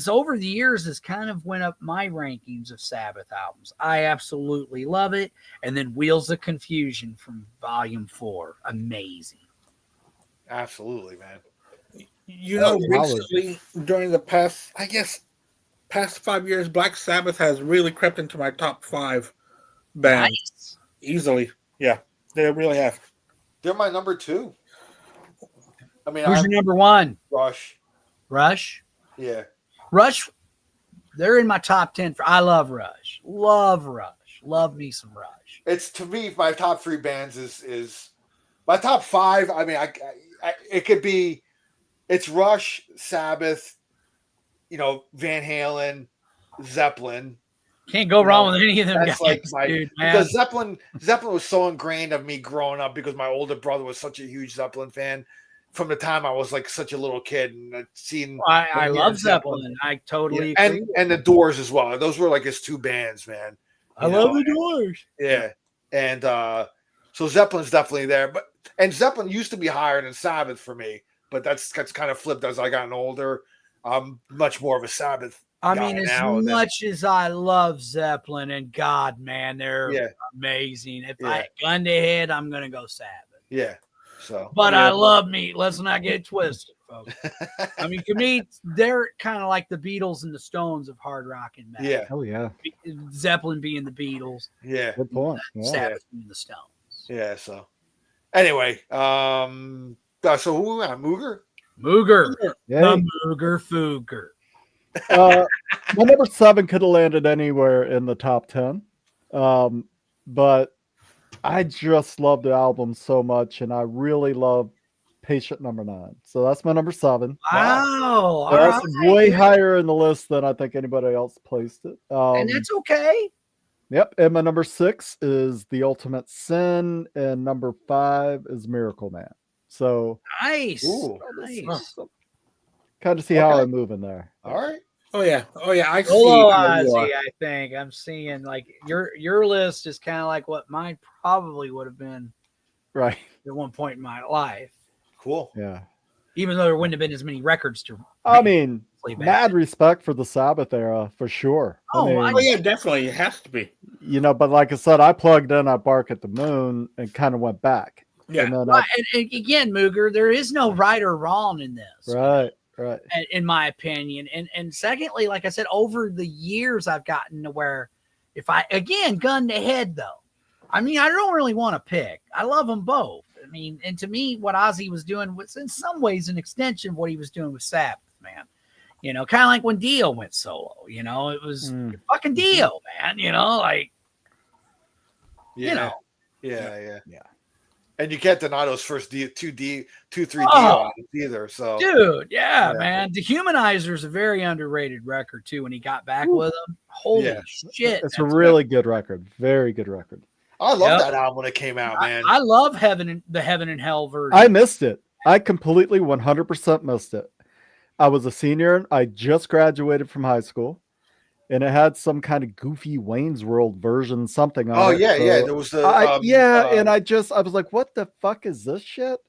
Over the years has kind of went up my rankings of Sabbath albums. I absolutely love it. And then Wheels of Confusion from Volume 4. Amazing. Absolutely, man. You know, recently, during the past 5 years, Black Sabbath has really crept into my top 5 bands. Nice. Easily. Yeah, they really have. They're my number 2. I mean, who's your number 1? Rush. Yeah. Rush, they're in my top 10. I love Rush. Love Rush. Love me some Rush. It's, to me, my top 3 bands is my top 5. I mean, it could be, it's Rush, Sabbath, you know, Van Halen, Zeppelin. Can't go wrong with any of them guys, like dude, man. Because Zeppelin was so ingrained of me growing up, because my older brother was such a huge Zeppelin fan from the time I was like such a little kid, and I'd seen. I love Zeppelin. I totally agree. And the Doors as well. Those were like his 2 bands, man. I love the Doors. Yeah, and so Zeppelin's definitely there, and Zeppelin used to be higher than Sabbath for me, but that's kind of flipped as I gotten older. I'm much more of a Sabbath. I mean, as much as I love Zeppelin, and God, man, they're amazing. If I gun to head, I'm gonna go Sabbath. Yeah. So, but I love meat. Let's not get it twisted, folks. I mean, to me, they're kind of like the Beatles and the Stones of hard rock and metal. Yeah. Oh yeah. Zeppelin being the Beatles. Yeah. Good point. Yeah. Sabbath being the Stones. Yeah. So, anyway, so who we on? Mooger. Yeah. The Mooger Fooger. My number 7 could have landed anywhere in the top 10, but I just love the album so much, and I really love Patient Number 9. So that's my number 7. Wow. That's way higher in the list than I think anybody else placed it. And that's okay. Yep. And my number 6 is The Ultimate Sin, and number 5 is Miracle Man. So nice. Ooh. Nice. Kind of see how I'm moving there. All right. Oh yeah. I see. Solo how you OzzY, are. I think I'm seeing like your list is kind of like what mine probably would have been Right. at one point in my life, Cool. Yeah. even though there wouldn't have been as many records to. I mean, play back. mad respect for the SaBBath era for sure. Oh, I Oh mean, yeah, definitely. It has to be. you know, but like I said, I plugged in at Bark at the Moon and kind of went back. Yeah. And then Right, and again, Mooger, there is no right or wrong in this. right. In my opinion. And secondly, like I said, over the years I've gotten to where if I again gun to head though, I mean, I don't really want to pick. I love them both. I mean, and to me, what OzzY was doing was in some ways an extension of what he was doing with SaBBath, man. You know, kind of like when Dio went solo, you know, it was fucking Dio, man, you know, like Yeah. you know. Yeah. Yeah. And you can't deny those first 3D Oh, albums either. So dude, Yeah. man. Dehumanizer is a very underrated record too. When he got back with him, holy Yeah. shit! It's a really good record. Very good record. I love Yep. that album when it came out, man. I love the Heaven and Hell version. I missed it. I completely 100% missed it. I was a senior. I just graduated from high school, and it had some kind of goofy Wayne's World version, something on Oh it. yeah, So yeah. There was the and I was like, what the fuck is this shit?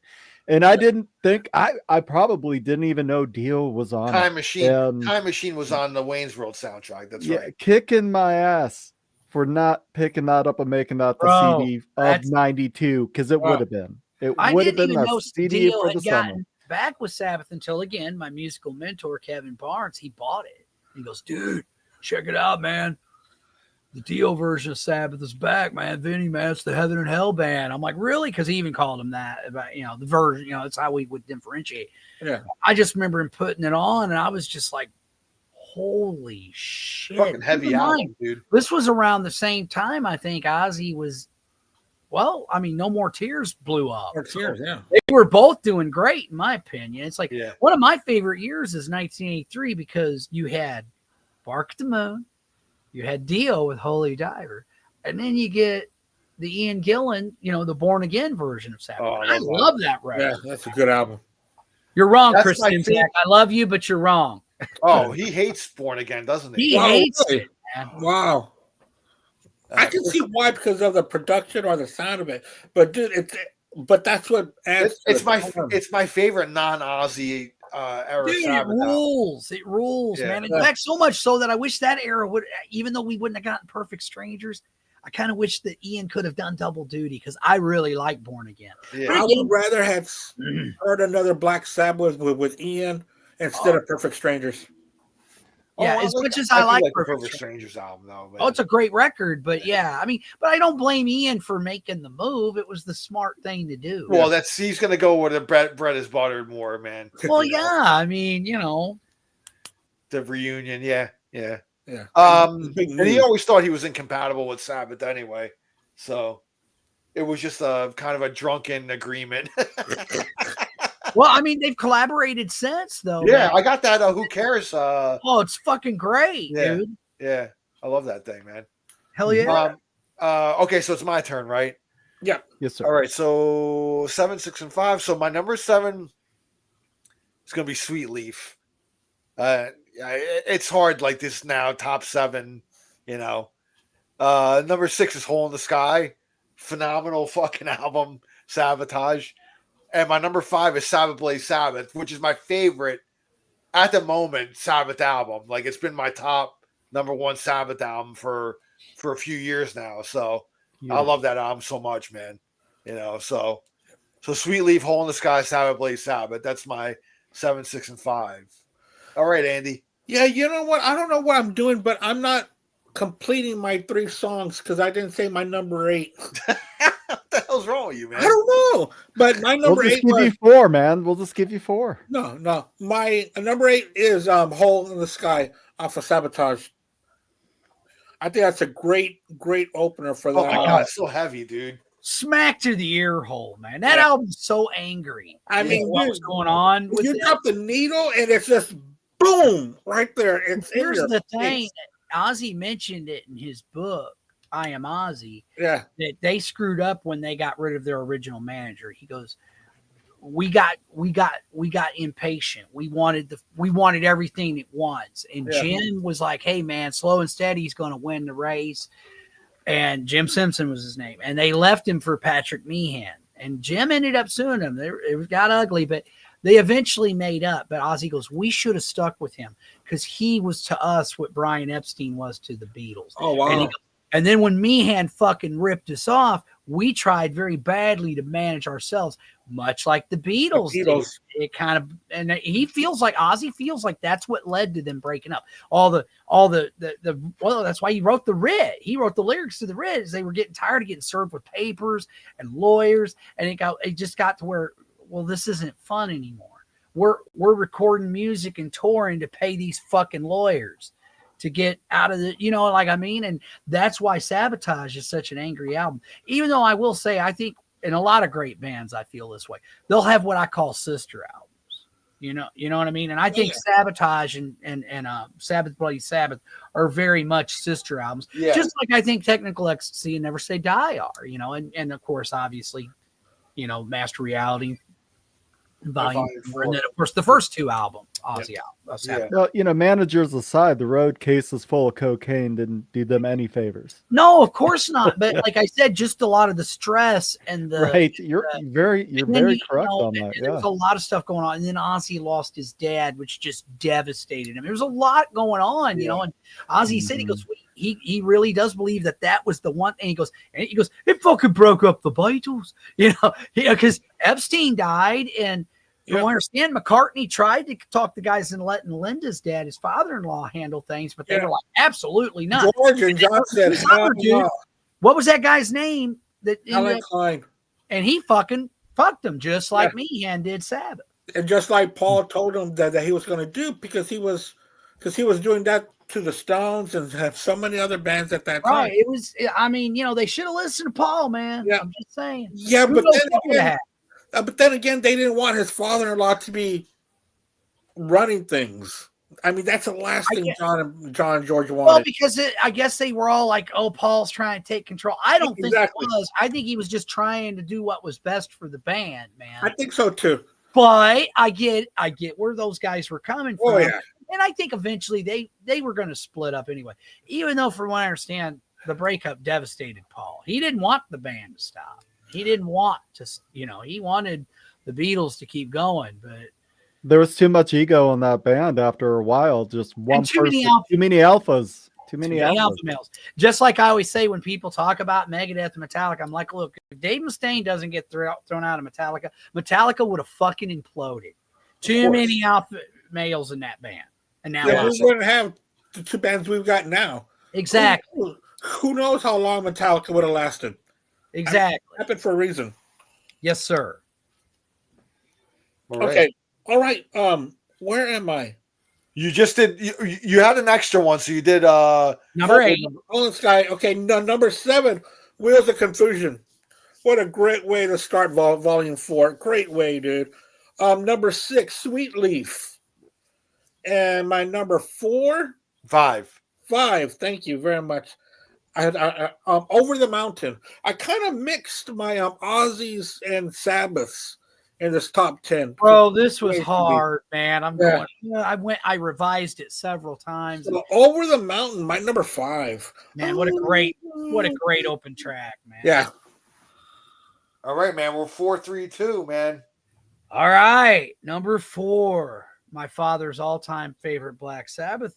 And I didn't think I probably didn't even know Dio was on Time it. Machine. And Time Machine was on the Wayne's World soundtrack. That's yeah, right. kicking my ass for not picking that up and making that the Bro, CD of that's- '92 because it Wow. would have been. It I would have didn't been even the know CD Dio for had the summer. gotten back with SaBBath until again my musical mentor Kevin Barnes, he bought it. He goes, dude, check it out, man. The Dio version of SaBBath is back, man. Vinny, man, it's the Heaven and Hell band. I'm like, really? Because he even called him that about, you know, the version, you know, that's how we would differentiate. Yeah. I just remember him putting it on, and I was just like, holy shit. Fucking heavy Keep in mind, album, dude. this was around the same time I think OzzY was, well, I mean, No More Tears blew up. Or Tears, yeah. They were both doing great, in my opinion. It's like Yeah. one of my favorite years is 1983 because you had Bark at the Moon, you had Dio with Holy Diver, and then you get the Ian Gillan, you know, the Born Again version of SaBBath. Oh, I love that record. Yeah, that's a good album. You're wrong, That's Chris my Simzak. favorite. I love you, but you're wrong. Oh, he hates Born Again, doesn't he? He Wow, hates really? it, man. Wow. I can see why because of the production or the sound of it. But dude, but that's what adds. to It's the my charm. it's my favorite non-Ozzy era Dude, it SaBBath album. rules. It rules, Yeah. man. In Yeah. fact, so much so that I wish that era would, even though we wouldn't have gotten Perfect Strangers, I kind of wish that Ian could have done double duty because I really like Born Again. Yeah. I would rather have heard another Black Sabbath with Ian instead of Perfect Strangers. Yeah, I as like- much as I do like the Perfect Perfect Strangers album though. Man. Oh, it's a great record, but yeah, I mean, but I don't blame Ian for making the move. It was the smart thing to do. well, he's gonna go where the bread is buttered more, man. Well, You know, yeah, I mean, you know, the reunion, yeah. Yeah. And Big he news. always thought he was incompatible with SaBBath anyway, so it was just a kind of a drunken agreement. well, I mean, they've collaborated since, though. Yeah, man. I got that. Who cares? Oh, it's fucking great, Yeah. dude. Yeah, I love that thing, man. Hell yeah. Okay, so it's my turn, right? Yes, sir. All right, so 7, 6, and 5. So my number 7 is gonna be Sweet Leaf. It's hard like this now. Top 7, you know. Number 6 is Hole in the Sky. Phenomenal fucking album, Sabotage. And my number 5 is Sabbath Blaze Sabbath, which is my favorite at the moment Sabbath album. Like it's been my top number 1 Sabbath album for a few years now. So I love that album so much, man. You know, so Sweet Leaf, Hole in the Sky, Sabbath Blaze Sabbath. That's my 7, 6, and 5. All right, Andy. Yeah, you know what? I don't know what I'm doing, but I'm not completing my 3 songs because I didn't say my number 8. What the hell's wrong with you, man? I don't know, but my number We'll just 8 give was you 4, man. We'll just give you 4. no. My number 8 is "Hole in the Sky" off of Sabotage. I think that's a great opener for that. Oh my god, it's so heavy, dude. Smack to the ear hole, man. That Yeah. album's so angry. I mean, what dude, was going on with you it. drop the needle and it's just boom right there. It's in Here's your the face. thing. OzzY mentioned it in his book, I Am OzzY, Yeah, that they screwed up when they got rid of their original manager. He goes, we got impatient. We wanted everything at once. And Jim was like, hey man, slow and steady is going to win the race. And Jim Simpson was his name. And they left him for Patrick Meehan. And Jim ended up suing him. It got ugly, but they eventually made up. But OzzY goes, we should have stuck with him because he was to us what Brian Epstein was to the Beatles. Oh, wow. And then when Meehan fucking ripped us off, we tried very badly to manage ourselves, much like the Beatles. Did. It kind of, and he feels like OzzY feels like that's what led to them breaking up. Well, that's why he wrote the writ. He wrote the lyrics to the writ. They were getting tired of getting served with papers and lawyers, and it just got to where, well, this isn't fun anymore. We're recording music and touring to pay these fucking lawyers to get out of the, and that's why Sabotage is such an angry album. Even though I will say, I think in a lot of great bands, I feel this way. They'll have what I call sister albums. You know what I mean? And I think Sabotage and Sabbath Bloody Sabbath are very much sister albums. Yeah. Just like I think Technical Ecstasy and Never Say Die are, and of course, obviously, Master Reality, Volume 4, and then of course the first two albums, OzzY album. Well, managers aside, the road cases full of cocaine didn't do them any favors. No, of course not. But like I said, just a lot of the stress and the right. You're very correct on that. There was a lot of stuff going on, and then OzzY lost his dad, which just devastated him. There was a lot going on, and OzzY said he goes. He really does believe that was the one thing. He goes, it fucking broke up the Beatles, because Epstein died, and from what I understand, McCartney tried to talk the guys and letting Linda's dad, his father-in-law, handle things, but they were like, absolutely not. George and John said, what was that guy's name? Alan Klein. And he fucking fucked him just like Meehan did Sabbath. And just like Paul told him that he was going to do because he was doing that to the Stones and have so many other bands at that time. Right. It was, they should have listened to Paul, man. Yeah. I'm just saying. Yeah, but then again, they didn't want his father-in-law to be running things. I mean, that's the last thing John and George wanted. Well, because I guess they were all like, oh, Paul's trying to take control. I don't think it was. I think he was just trying to do what was best for the band, man. I think so, too. But I get where those guys were coming from. Oh, yeah. And I think eventually they were going to split up anyway. Even though, from what I understand, the breakup devastated Paul. He didn't want the band to stop. He didn't want to, he wanted the Beatles to keep going. But there was too much ego in that band after a while. Just one person, too many alphas. Too many alpha males. Just like I always say when people talk about Megadeth and Metallica, I'm like, look, if Dave Mustaine doesn't get thrown out of Metallica, Metallica would have fucking imploded. Too many alpha males in that band. And now we wouldn't have the two bands we've got now. Exactly. Who knows how long Metallica would have lasted? Exactly. It happened for a reason. Yes, sir. Okay. All right. Where am I? You just did. You had an extra one, so you did. Number 8. Golden Sky. Okay. Number 7. Wheels of Confusion. What a great way to start Volume 4. Great way, dude. Number 6. Sweet Leaf. And my number 4. 5. Thank you very much. I had Over the Mountain. I kind of mixed my OzzYs and SaBBaths in this top 10. Bro, this was hard, man. I revised it several times. So Over the Mountain, my number 5. Man, what a great open track, man. Yeah. All right, man. We're 4-3-2, man. All right, number 4. My father's all-time favorite Black Sabbath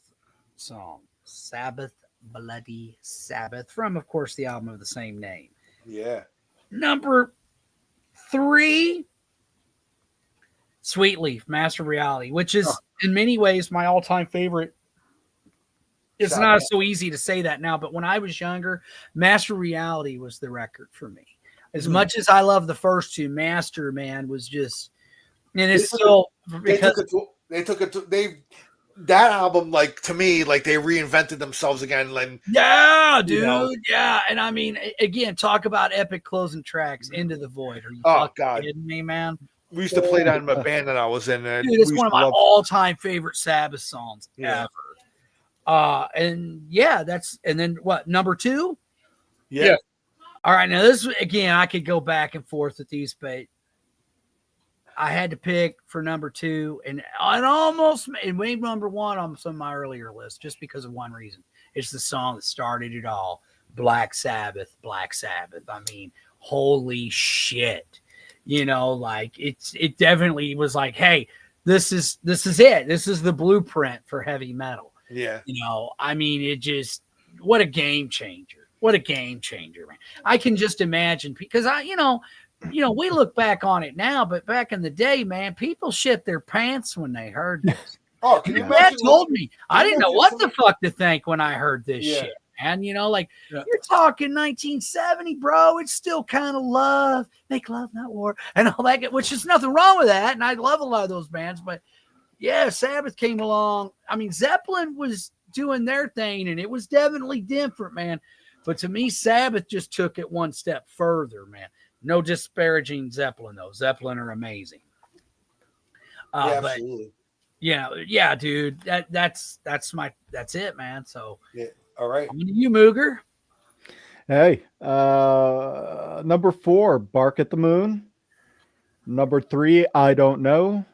song, Sabbath Bloody Sabbath, from, of course, the album of the same name. Yeah. Number 3, Sweet Leaf, Master Reality, which is in many ways my all-time favorite. It's not so easy to say that now, but when I was younger, Master Reality was the record for me. As much as I love the first two, Master, man, was just, and it's still because that album, like, to me, like, they reinvented themselves again. Like, yeah, dude, yeah. And I mean, again, talk about epic closing tracks, Into the Void. Are you fucking kidding me, man? We used to play that in my band that I was in. Dude, it's one of my all-time favorite Sabbath songs ever. And then what, number 2? Yeah. All right, now this, again, I could go back and forth with these, but I had to pick for number 2, and it made number 1 on some of my earlier lists just because of one reason. It's the song that started it all. Black Sabbath, Black Sabbath. I mean, holy shit. Like it definitely was like, hey, this is it. This is the blueprint for heavy metal. Yeah. I mean, what a game changer. What a game changer, man. I can just imagine because we look back on it now, but back in the day, man, people shit their pants when they heard this. Oh, can you Dad imagine? told me. I didn't know what the fuck to think when I heard this shit. And you're talking 1970, bro. It's still kind of love, make love, not war, and all that. Which is nothing wrong with that. And I love a lot of those bands, but yeah, Sabbath came along. I mean, Zeppelin was doing their thing, and it was definitely different, man. But to me, Sabbath just took it one step further, man. No disparaging Zeppelin, though. Zeppelin are amazing. Absolutely. Yeah, dude. That's it, man. So yeah. All right. You, Mooger. Hey, number 4, Bark at the Moon. Number 3, I Don't Know.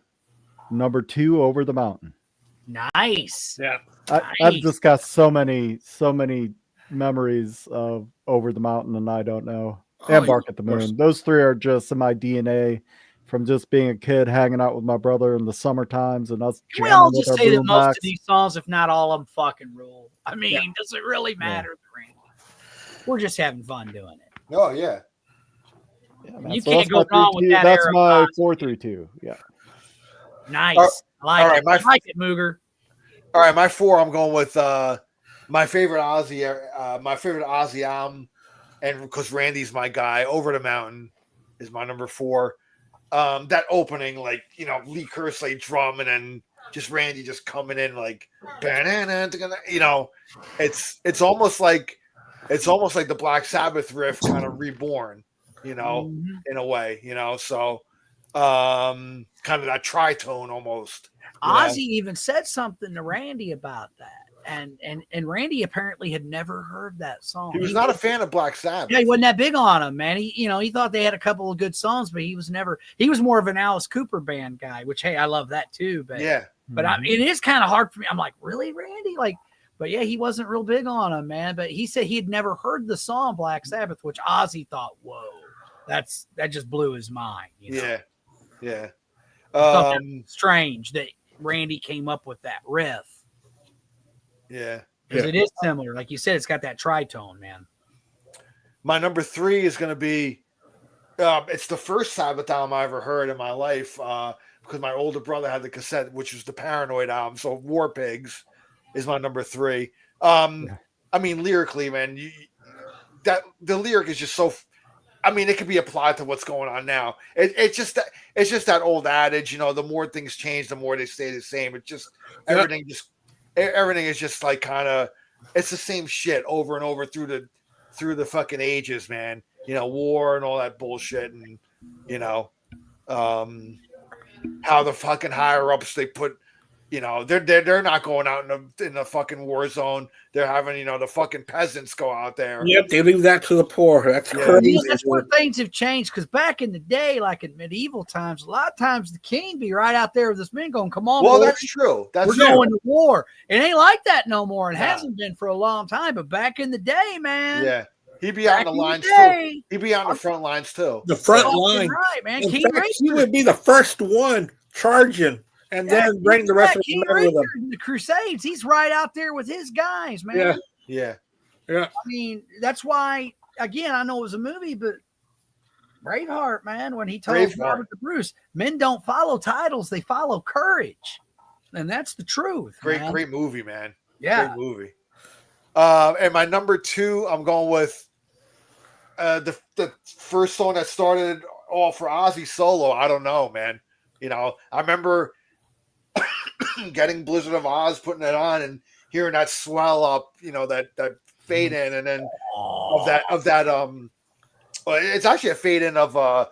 Number 2, Over the Mountain. Nice. Yeah. I've just got so many memories of Over the Mountain and I Don't Know and Bark at the Moon. Those 3 are just in my DNA from just being a kid hanging out with my brother in the summer times and us Can we all jamming with just our say that most boombox. of these songs, if not all of them, fucking rule? I mean, does it really matter? We're just having fun doing it. Oh, yeah. Man, you so can't go wrong with that. That's era my of 4-3-2. Yeah. Nice. I like it, Mooger. All right, my 4, I'm going with my favorite OzzY album, and because Randy's my guy, Over the Mountain is my number 4. That opening, like, Lee Kerslake drum and then just Randy just coming in like banana, it's almost like the Black Sabbath riff kind of reborn, in a way, so kind of that tritone almost. OzzY even said something to Randy about that. And Randy apparently had never heard that song. He was not a fan of Black Sabbath. Yeah, he wasn't that big on him, man. He thought they had a couple of good songs, but he was more of an Alice Cooper band guy, which, hey, I love that too. But it is kind of hard for me. I'm like, really, Randy? But yeah, he wasn't real big on him, man. But he said he had never heard the song Black Sabbath, which OzzY thought, whoa, that just blew his mind. Yeah. Strange that Randy came up with that riff. Yeah. Because it is similar. Like you said, it's got that tritone, man. My number 3 is going to be, it's the first Sabbath album I ever heard in my life because my older brother had the cassette, which was the Paranoid album. So War Pigs is my number 3. I mean, lyrically, man, the lyric is just so, I mean, it could be applied to what's going on now. It's just that old adage, the more things change, the more they stay the same. It's just, everything is just like kind of, it's the same shit over and over through the fucking ages, man. War and all that bullshit, and how the fucking higher ups they put, they're not going out in the fucking war zone. They're having the fucking peasants go out there. Yep, they leave that to the poor. That's crazy. That's where things have changed. Because back in the day, like in medieval times, a lot of times the king be right out there with his men going, "Come on, well, boys, that's true. We're going to war." It ain't like that no more. It hasn't been for a long time. But back in the day, man, yeah, he'd be out on the lines too. He'd be out on the front lines too. The front line, right, man. In fact, he would be the first one charging. And then bring the rest of the men with him. The Crusades, he's right out there with his guys, man. Yeah. I mean, that's why, again, I know it was a movie, but Braveheart, man, when he told Robert the Bruce, men don't follow titles, they follow courage. And that's the truth. Great movie, man. Yeah. Great movie. And my number 2, I'm going with the first song that started all for OzzY solo. I don't know, man. I remember getting Blizzard of Oz, putting it on, and hearing that swell up, that fade in, and then of that it's actually a fade in of a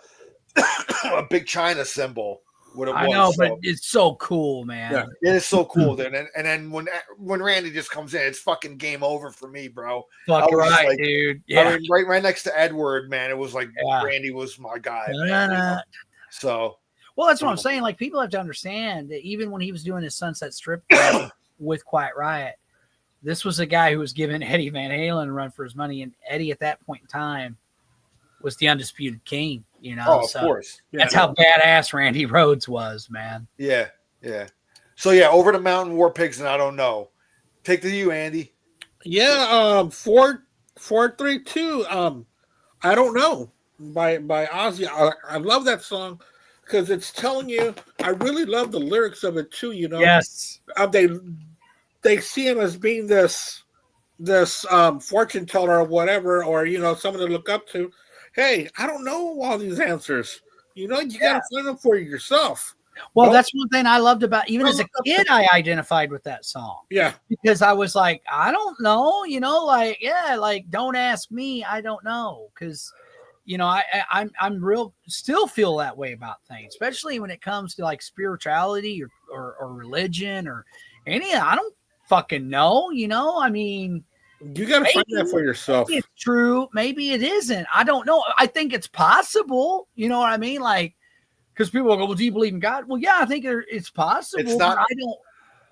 big China symbol. I know, but it's so cool, man. Yeah, it is so cool. Then and then when Randy just comes in, it's fucking game over for me, bro. Fuck right, like, dude. Yeah, I mean, right next to Edward, man. It was like Randy was my guy. So. Well, that's what I'm saying. Like, people have to understand that even when he was doing his Sunset Strip club with Quiet Riot, this was a guy who was giving Eddie Van Halen a run for his money, and Eddie at that point in time was the undisputed king. You know, Oh, of course. That's how badass Randy Rhoads was, man. Yeah, yeah. So yeah, Over the Mountain, War Pigs, and I Don't Know. Take to you, Andy. Yeah, 432. I Don't Know by OzzY. I love that song because it's telling you. I really love the lyrics of it too. You know, Yes. They see him as being this fortune teller or whatever, or you know, someone to look up to. Hey, I don't know all these answers. You know, you gotta find them for yourself. Well, that's one thing I loved about, even as a kid, I identified with that song. Yeah. Because I was like, I don't know, you know, like, yeah, like, don't ask me. I don't know. Because, you know, I'm still feel that way about things, especially when it comes to like spirituality or religion or any, I don't fucking know, you know, I mean, you got to find that for yourself. Maybe it's true. Maybe it isn't. I don't know. I think it's possible. You know what I mean? Like, because people will go, well, do you believe in God? Well, yeah, I think it's possible. It's not. I don't.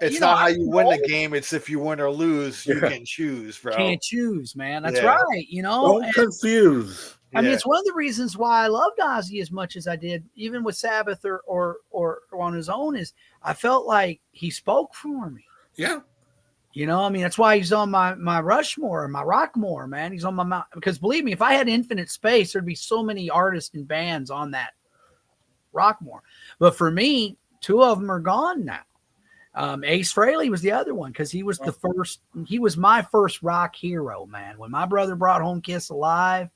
It's not how you win the game. It's if you win or lose, you can choose, bro. Can't choose, man. That's right. You know, don't confuse. I mean, it's one of the reasons why I loved OzzY as much as I did, even with SaBBath or on his own, is I felt like he spoke for me. Yeah. You know, I mean, that's why he's on my Rushmore, my Rockmore, man. He's on my mount, because believe me, if I had infinite space, there'd be so many artists and bands on that Rockmore. But for me, two of them are gone now. Ace Frehley was the other one because he was he was my first rock hero, man. When my brother brought home Kiss Alive,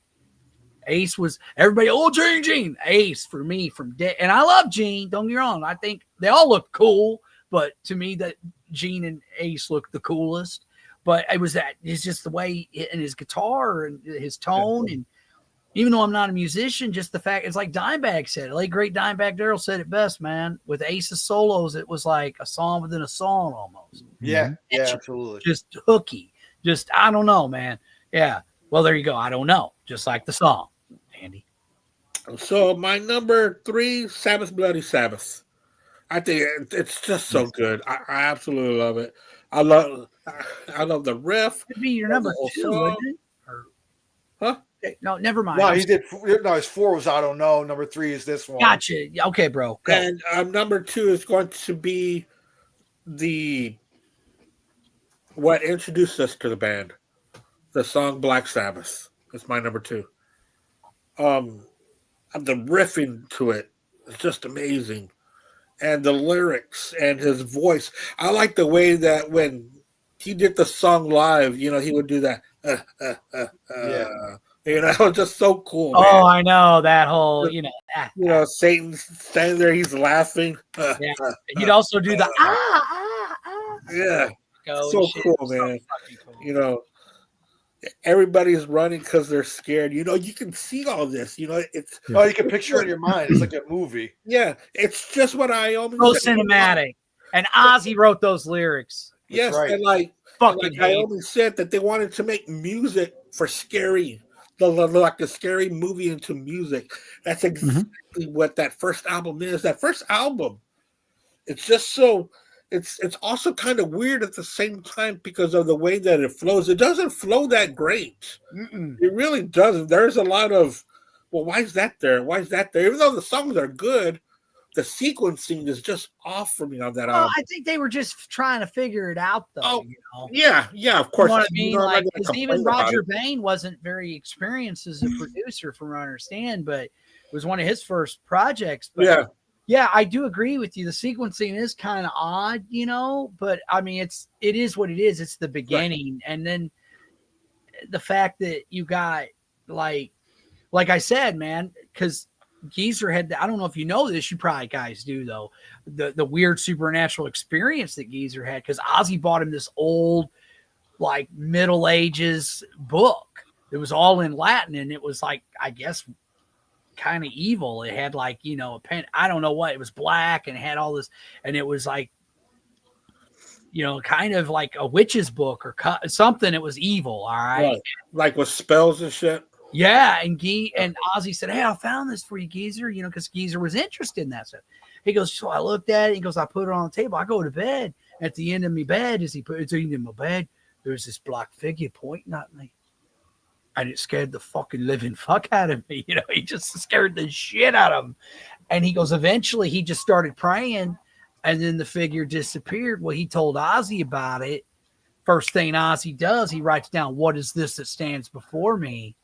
Ace was everybody. Oh, Gene, Ace for me from day. And I love Gene. Don't get me wrong. I think they all look cool, but to me, that Gene and Ace looked the coolest. But it's just the way and his guitar and his tone, and even though I'm not a musician, just the fact, it's like Dimebag said, late great Dimebag Darrell said it best, man. With Ace's solos, it was like a song within a song almost. Yeah, absolutely. Just hooky. Just, I don't know, man. Yeah. Well, there you go. I don't know. Just like the song, Andy. So my number 3, SaBBath Bloody Sabbath. I think it's just so good. I absolutely love it. I love the riff. Could be your number 2, wouldn't it? Huh? No, never mind. No, he did. No, his 4 was I Don't Know. Number 3 is this one. Gotcha. Okay, bro. Go. And number 2 is going to be what introduced us to the band, the song Black Sabbath. That's my number 2. The riffing to it is just amazing, and the lyrics and his voice. I like the way that when he did the song live, you know, he would do that. You know, it was just so cool. Man. Oh, I know that whole, you know, Satan's standing there, he's laughing. He'd also do the Yeah, so cool, man. Cool. You know, everybody's running because they're scared. You know, you can see all this. You know, it's you can picture it in your mind. It's like a movie. Yeah, it's just what I always so cinematic. And OzzY wrote those lyrics. Yes, right. And like Naomi said that they wanted to make music for scary, like a scary movie into music. That's exactly what that first album is. That first album, it's just so. It's also kind of weird at the same time because of the way that it flows. It doesn't flow that great. It really doesn't. There's a lot of, well, why is that there? Why is that there? Even though the songs are good, the sequencing is just off for me on that album. I think they were just trying to figure it out, though. Oh, you know? Yeah, of course. You know what I mean? Like, because even Roger Bain wasn't very experienced as a producer, from what I understand, but it was one of his first projects. But yeah, I do agree with you. The sequencing is kind of odd, you know, but I mean, it is what it is. It's the beginning. Right. And then the fact that you got like I said, man, because Geezer had, I don't know if you know this, you probably guys do though, the weird supernatural experience that Geezer had, because OzzY bought him this old, like Middle Ages book. It was all in Latin, and it was like, I guess, kind of evil. It had like, you know, a pen, I don't know what, it was black and it had all this, and it was like, you know, kind of like a witch's book or something. It was evil. All right. Like with spells and shit. Yeah, and OzzY said, "Hey, I found this for you, Geezer." You know, because Geezer was interested in that stuff. He goes, "So I looked at it." He goes, "I put it on the table. I go to bed. At the end of my bed, it's in my bed. There's this black figure pointing at me, and it scared the fucking living fuck out of me. You know, he just scared the shit out of him." And he goes, eventually, he just started praying, and then the figure disappeared. Well, he told OzzY about it. First thing OzzY does, he writes down, "What is this that stands before me?"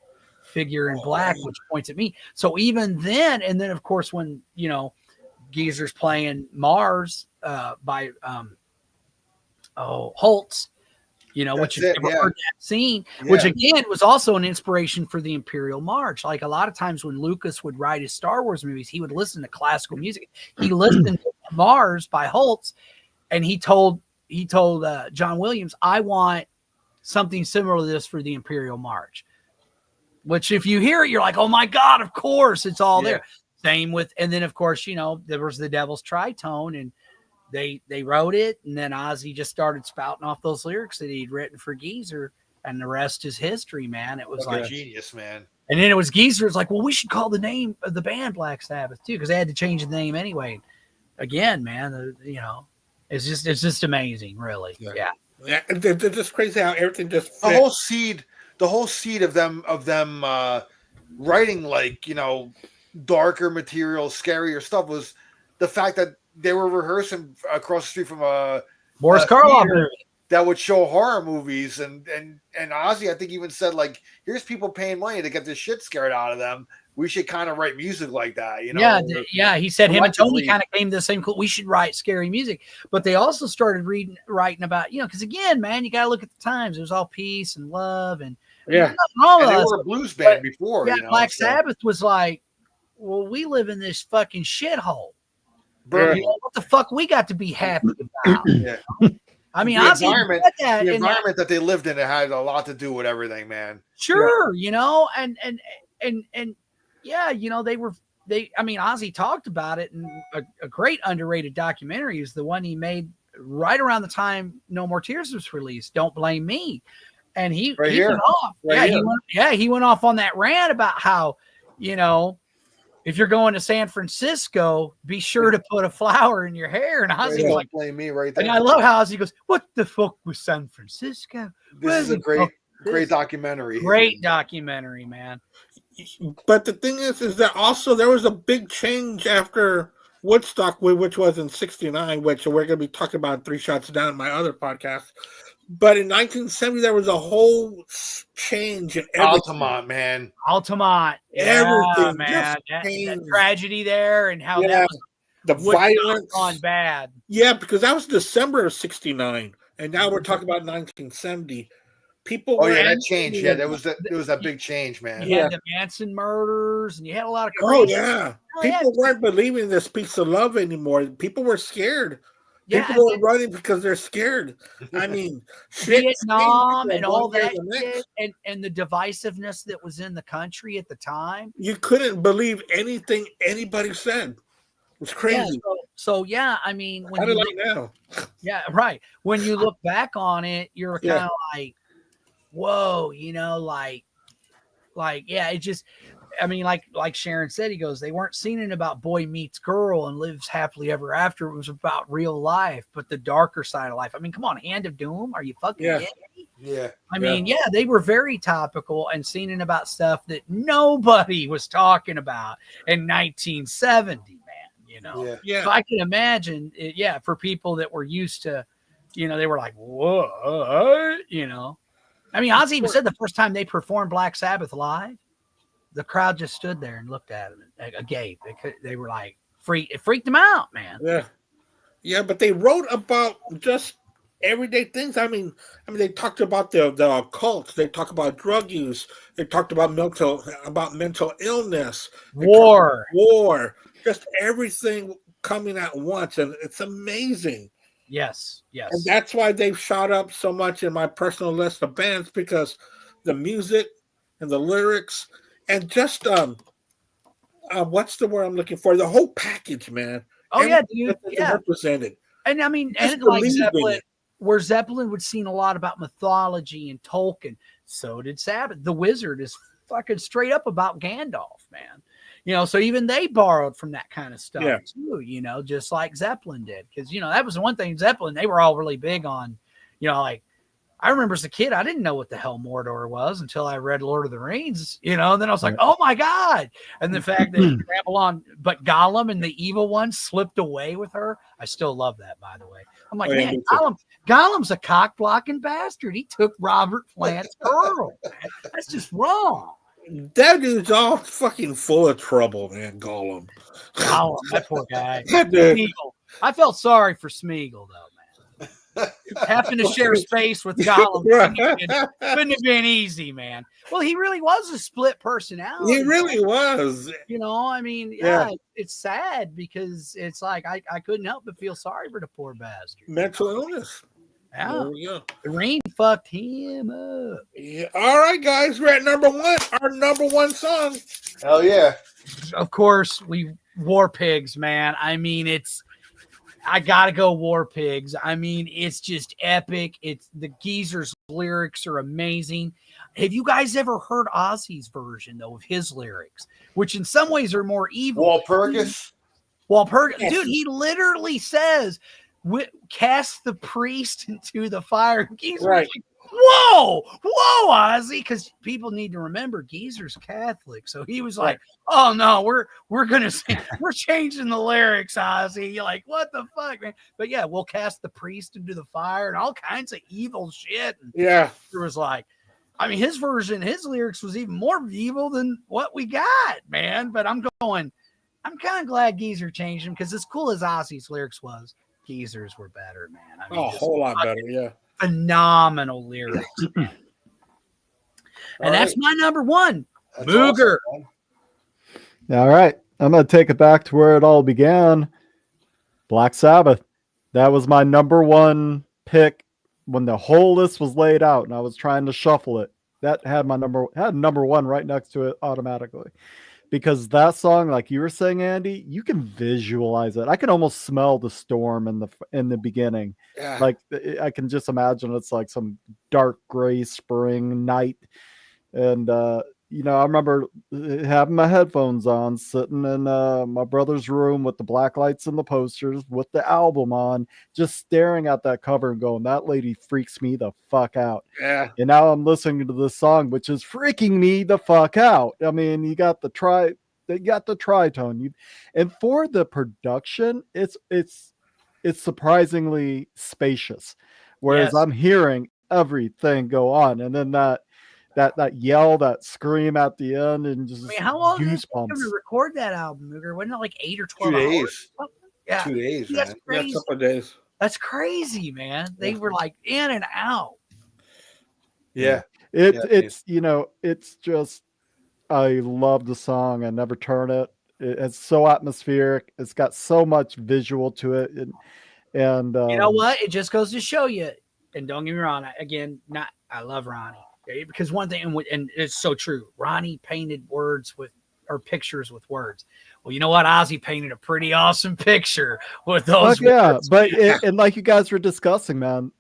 Figure in black, which points at me. So even then, and then of course when Geezer's playing Mars by Holtz, which you've never heard that scene, which again was also an inspiration for the Imperial March. Like a lot of times when Lucas would write his Star Wars movies, he would listen to classical music. He listened to Mars by Holtz, and he told John Williams, "I want something similar to this for the Imperial March." Which, if you hear it, you're like, "Oh my God, of course, it's all there." Same with, and then of course, there was the Devil's Tritone, and they wrote it, and then OzzY just started spouting off those lyrics that he'd written for Geezer, and the rest is history, man. It was like genius, man. And then it was Geezer. It's like, well, we should call the name of the band Black Sabbath too, because they had to change the name anyway. Again, man, it's just amazing, really. Yeah. It's just crazy how everything just fit. The whole seed of them writing like darker material, scarier stuff was the fact that they were rehearsing across the street from a Boris Karloff movie that would show horror movies, and OzzY, I think, even said, like, here's people paying money to get this shit scared out of them. We should kind of write music like that, Yeah, he said him and Tony kind of came to the same. We should write scary music, but they also started writing about because again, man, you got to look at the times. It was all peace and love and and they were a blues band before. Yeah, Black Sabbath was like, well, we live in this fucking shithole. What the fuck we got to be happy about? I mean, the environment that they lived in, it had a lot to do with everything, man. Sure, and yeah, OzzY talked about it, and a great underrated documentary is the one he made right around the time No More Tears was released, Don't Blame Me. And he went off. He went off on that rant about how, if you're going to San Francisco, be sure to put a flower in your hair. And OzzY was like, "Blame me right there." And I love how OzzY goes, "What the fuck was San Francisco?" This is a great documentary. Great documentary, man. But the thing is that also there was a big change after Woodstock, which was in '69, which we're going to be talking about 3 Shots Down in my other podcast. But in 1970, there was a whole change in everything. Altamont, man. Everything, man. That tragedy there, and how that was the violence gone bad. Yeah, because that was December of '69, and now we're talking about 1970. People. That changed. Yeah, there was that big change, man. You had the Manson murders, and you had a lot of. People weren't believing this piece of love anymore. People were scared. People were running because they're scared. I mean, Vietnam and all that shit, and the divisiveness that was in the country at the time. You couldn't believe anything anybody said. It was crazy. I mean, when now. Yeah, right. When you look back on it, you're kind of like, whoa, it just. I mean, like Sharon said, he goes, they weren't singing about boy meets girl and lives happily ever after. It was about real life, but the darker side of life. I mean, come on, Hand of Doom. Are you fucking kidding me? Yeah. I mean, they were very topical and singing about stuff that nobody was talking about in 1970, man, So I can imagine it, for people that were used to, they were like, whoa, I mean, OzzY even said the first time they performed Black Sabbath live, the crowd just stood there and looked at him and agape. They were like, it freaked them out, man. Yeah, but they wrote about just everyday things. I mean, they talked about the occult. They talked about drug use. They talked about mental illness, war, just everything coming at once, and it's amazing. Yes. And that's why they've shot up so much in my personal list of bands, because the music and the lyrics. And just what's the word I'm looking for? The whole package, man. Dude. Represented. And I mean, and like Zeppelin, where Zeppelin would sing a lot about mythology and Tolkien, so did Sabbath. The Wizard is fucking straight up about Gandalf, man. So even they borrowed from that kind of stuff too, just like Zeppelin did. Because, that was the one thing, Zeppelin, they were all really big on, like, I remember as a kid, I didn't know what the hell Mordor was until I read Lord of the Rings, and then I was like, oh my God. And the fact that but Gollum and the evil one slipped away with her. I still love that, by the way. I'm like, man, Gollum's a cock blocking bastard. He took Robert Plant's girl. That's just wrong. That dude's all fucking full of trouble, man. Gollum, that poor guy. Smeagol. I felt sorry for Smeagol, though, man. Having to share space with Gollum couldn't have been easy, man. Well, he really was a split personality. He really was. It's sad because it's like I couldn't help but feel sorry for the poor bastard. Mental illness. Yeah. The rain fucked him up. Yeah. All right, guys. We're at number one. Our number one song. Hell yeah. Of course, War Pigs, man. I gotta go War Pigs. It's just epic. The Geezer's lyrics are amazing. Have you guys ever heard OzzY's version, though, of his lyrics, which in some ways are more evil? Walpurgis? Yes. Dude, he literally says, cast the priest into the fire. Geezer's like, whoa, OzzY, because people need to remember Geezer's Catholic. So he was like, oh no, we're gonna say, we're changing the lyrics, OzzY. You're like, what the fuck, man? But yeah, we'll cast the priest into the fire and all kinds of evil shit. And there was like, his version, his lyrics was even more evil than what we got, man. But I'm kind of glad Geezer changed them, because as cool as OzzY's lyrics was, Geezer's were better, man. A whole lot better, phenomenal lyrics. And that's my number one. Booger. Awesome, all right. I'm going to take it back to where it all began. Black Sabbath. That was my number one pick when the whole list was laid out and I was trying to shuffle it. That had number one right next to it automatically. Because that song, like you were saying, Andy, you can visualize it. I can almost smell the storm in the beginning. Yeah. Like I can just imagine it's like some dark gray spring night. And I remember having my headphones on, sitting in my brother's room with the black lights and the posters with the album on, just staring at that cover and going, that lady freaks me the fuck out. Yeah. And now I'm listening to this song, which is freaking me the fuck out. You got the tritone. And for the production, it's surprisingly spacious. Whereas I'm hearing everything go on. And then that yell, that scream at the end, and just how long did it take goosebumps. them to record that album? Wasn't it like 8 or 12 2 days. hours? Yeah. 2 days, That's man. crazy. A couple of days. That's crazy, man. They were like in and out. Yeah. It's just, I love the song. I never turn it. It's so atmospheric. It's got so much visual to it. And you know what? It just goes to show you, and don't get me wrong, I love Ronnie. Because one thing, and it's so true, Ronnie painted pictures with words. Well, you know what? OzzY painted a pretty awesome picture with those words. But and like you guys were discussing, man,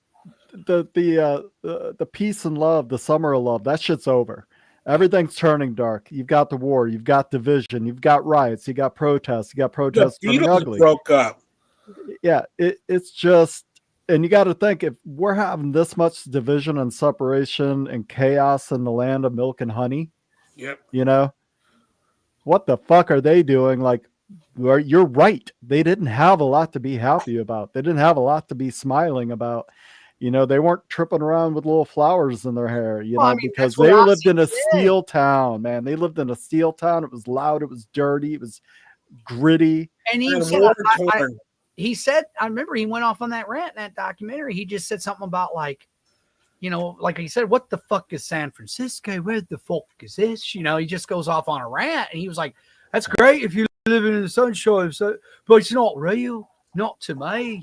the peace and love, the summer of love, that shit's over. Everything's turning dark. You've got the war, you've got division, you've got riots, you got protests turning ugly. Broke up. Yeah, it's just. And you got to think, if we're having this much division and separation and chaos in the land of milk and honey, what the fuck are they doing? Like, you're right. They didn't have a lot to be happy about. They didn't have a lot to be smiling about. They weren't tripping around with little flowers in their hair, because they lived in a steel town, man. They lived in a steel town. It was loud. It was dirty. It was gritty. And he said, I remember he went off on that rant in that documentary. He just said something about like he said, what the fuck is San Francisco? Where the fuck is this? He just goes off on a rant. And he was like, that's great if you live in the sunshine, but it's not real, not to me,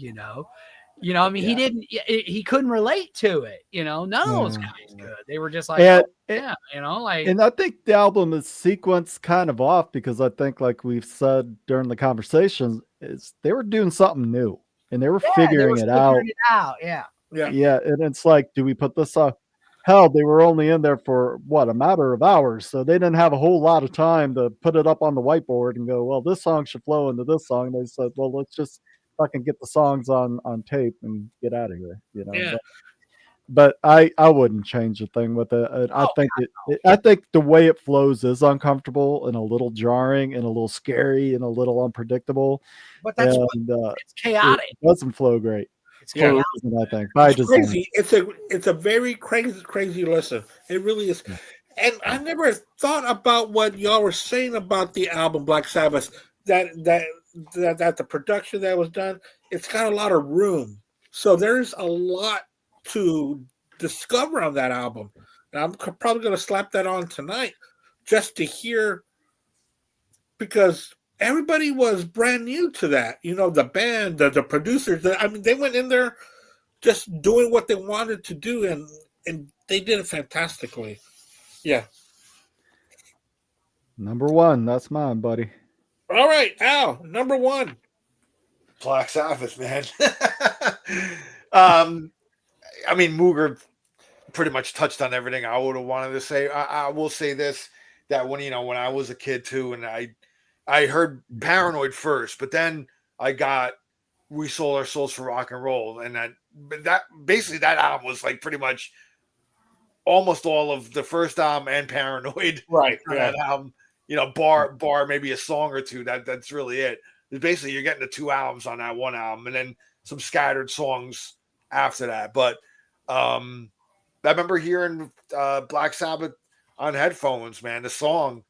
he couldn't relate to it. None of those guys could. They were just like, and I think the album is sequenced kind of off because I think, like we've said during the conversation, is they were doing something new and they were figuring it out. Yeah. And it's like, do we put this on? hell, they were only in there for what, a matter of hours. So they didn't have a whole lot of time to put it up on the whiteboard and go, well, this song should flow into this song. They said, well, let's just fucking get the songs on tape and get out of here, you know. Yeah. But I wouldn't change a thing with it. I think the way it flows is uncomfortable and a little jarring and a little scary and a little unpredictable. But that's what And it's chaotic. it doesn't flow great. It's Yeah. For a chaotic. reason, I think. By It's design. crazy. It's a very crazy listen. It really is. Yeah. And I never thought about what y'all were saying about the album Black Sabbath. That the production that was done, it's got a lot of room. So there's a lot to discover on that album. And I'm probably going to slap that on tonight just to hear, because everybody was brand new to that. You know, the band, the producers. I mean, they went in there just doing what they wanted to do, and they did it fantastically. Yeah. Number one, that's mine, buddy. All right, Al, number one. Black Sabbath, man. I mean, Mooger pretty much touched on everything I would have wanted to say. I will say this, that when I was a kid too, and I heard Paranoid first, but then I got We Sold Our Souls for Rock and Roll, and that basically that album was like pretty much almost all of the first album and Paranoid. Right. That album, bar maybe a song or two. That's really it. Basically, you're getting the two albums on that one album, and then some scattered songs after that. But I remember hearing Black Sabbath on headphones, man, the song,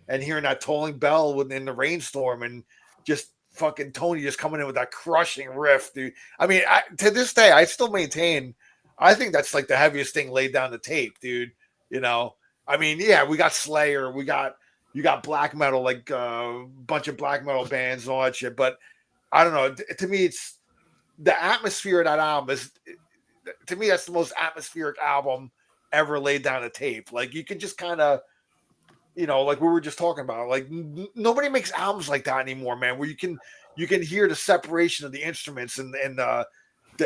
and hearing that tolling bell within the rainstorm, and just fucking Tony just coming in with that crushing riff, dude. I mean, to this day, I still maintain, I think that's like the heaviest thing laid down the tape, dude. I mean, yeah, we got Slayer, you got black metal, like a bunch of black metal bands and all that shit. But I don't know. To me, it's the atmosphere of that album to me, that's the most atmospheric album ever laid down a tape. Like, you can just kind of, like we were just talking about, like nobody makes albums like that anymore, man, where you can hear the separation of the instruments and the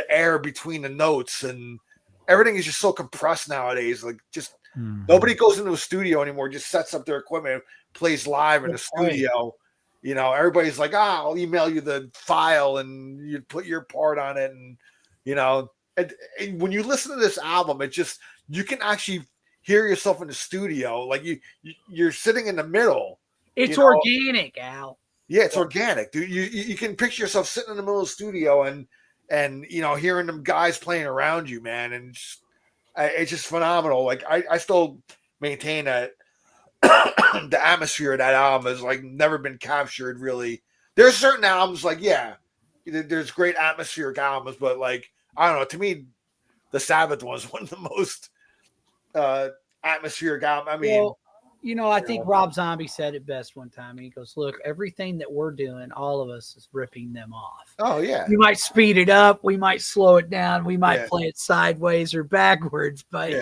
air between the notes, and everything is just so compressed nowadays. Like, just nobody goes into a studio anymore, just sets up their equipment, plays live in the studio. Everybody's like, I'll email you the file and you put your part on it. And, and when you listen to this album, you can actually hear yourself in the studio. Like you're sitting in the middle. It's organic, Al. Yeah, it's organic, dude. You can picture yourself sitting in the middle of the studio and hearing them guys playing around you, man. And it's just phenomenal. Like, I still maintain that the atmosphere of that album has like never been captured, really. There's certain albums, like, yeah, there's great atmospheric albums, but like, I don't know, to me, the Sabbath one is one of the most atmospheric albums. I mean, I think Rob Zombie said it best one time. He goes, look, everything that we're doing, all of us is ripping them off. Oh, yeah. We might speed it up. We might slow it down. We might play it sideways or backwards, but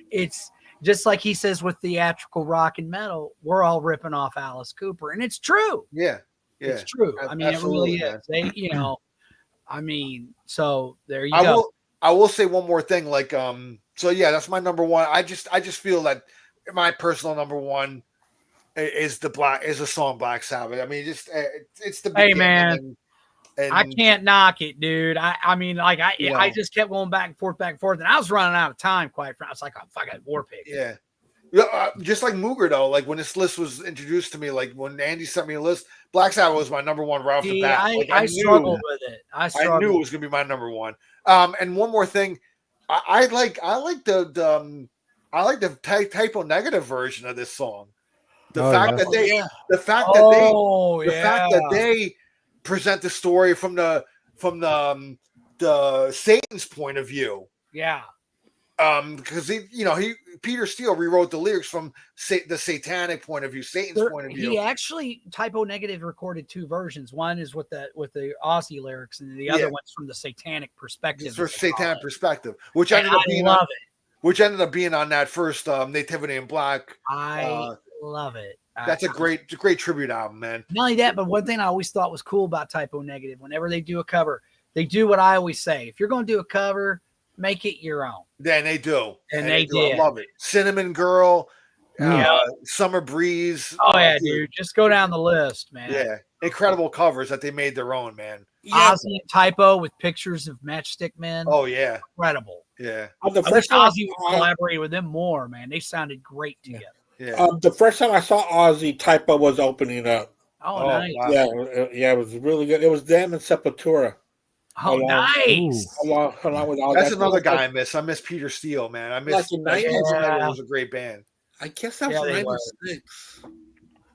it's just like he says with theatrical rock and metal, we're all ripping off Alice Cooper. And it's true. Yeah. It's true. I mean, it really is. They, I mean, so there you go. I will say one more thing. Like, so yeah, that's my number one. I just feel that my personal number one is the song Black Sabbath. I mean, it's the hey, man. And I can't knock it, dude. I mean, like I just kept going back and forth, and I was running out of time. Quite frankly, I was like, a fucking war pig. Yeah, just like Mooger though. Like when this list was introduced to me, like when Andy sent me a list, Black Sabbath was my number one right off the bat. Like, I struggled with it. I knew it was gonna be my number one. And one more thing, I like the typo negative version of this song. The fact that they present the story from the Satan's point of view. Yeah. Because Peter Steele rewrote the lyrics from the satanic point of view, Satan's point of view. He actually typo negative recorded two versions. One is with the OzzY lyrics, and the other one's from the satanic perspective. It's for satanic perspective, which ended up being on that first Nativity in Black. I love it. That's a great tribute album, man. Not only that, but one thing I always thought was cool about typo negative, whenever they do a cover, they do what I always say. If you're going to do a cover, make it your own. Then they do. And they do. I did. love it. Cinnamon Girl, Yeah. Summer Breeze. Oh yeah, dude. Just go down the list, man. Yeah. Incredible covers that they made their own, man. Yeah. OzzY and Typo with pictures of Matchstick Men. Oh yeah. Incredible. Yeah. The I wish first time OzzY would collaborate with them more, man. They sounded great together. Yeah. the first time I saw OzzY, Typo was opening up. Oh, nice. Wow. Yeah, it was really good. It was them and Sepultura. Oh, Along- nice. Along with all That's that. another guy I miss. I miss Peter Steele, man. I miss Like in 90s, It was a great band. I guess that Yeah, was they were. 96.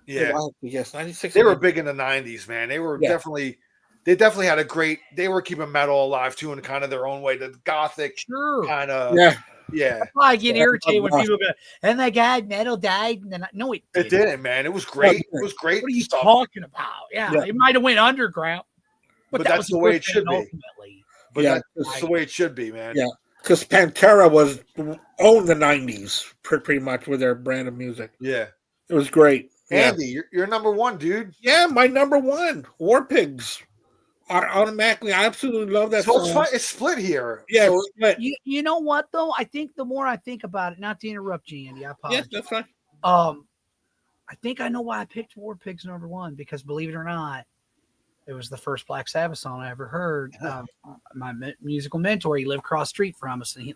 Yeah. Yes, 96. They were big in the 90s, man. They were definitely had a great, they were keeping metal alive too in kind of their own way. The gothic Sure. kind of, Yeah. That's why I get irritated when people go, "Oh my God, metal died." And then no, it It didn't. didn't, man. It was great. It was great. What are you stuff. talking about? Yeah, it might have went underground, but that that's was the a way good it should thing be. ultimately. But Yeah. that's the way it should be, man. Yeah. Because Pantera owned the 90s pretty much with their brand of music. Yeah. It was great. Yeah. Andy, you're number one, dude. Yeah, my number one, War Pigs. Automatically, I absolutely love that So song. it's split here. Yeah, So, but You know what though? I think the more I think about it, not to interrupt you, Andy, I yeah, apologize. that's right. I think I know why I picked War Pigs number one, because believe it or not, it was the first Black Sabbath song I ever heard. My musical mentor, he lived across the street from us, and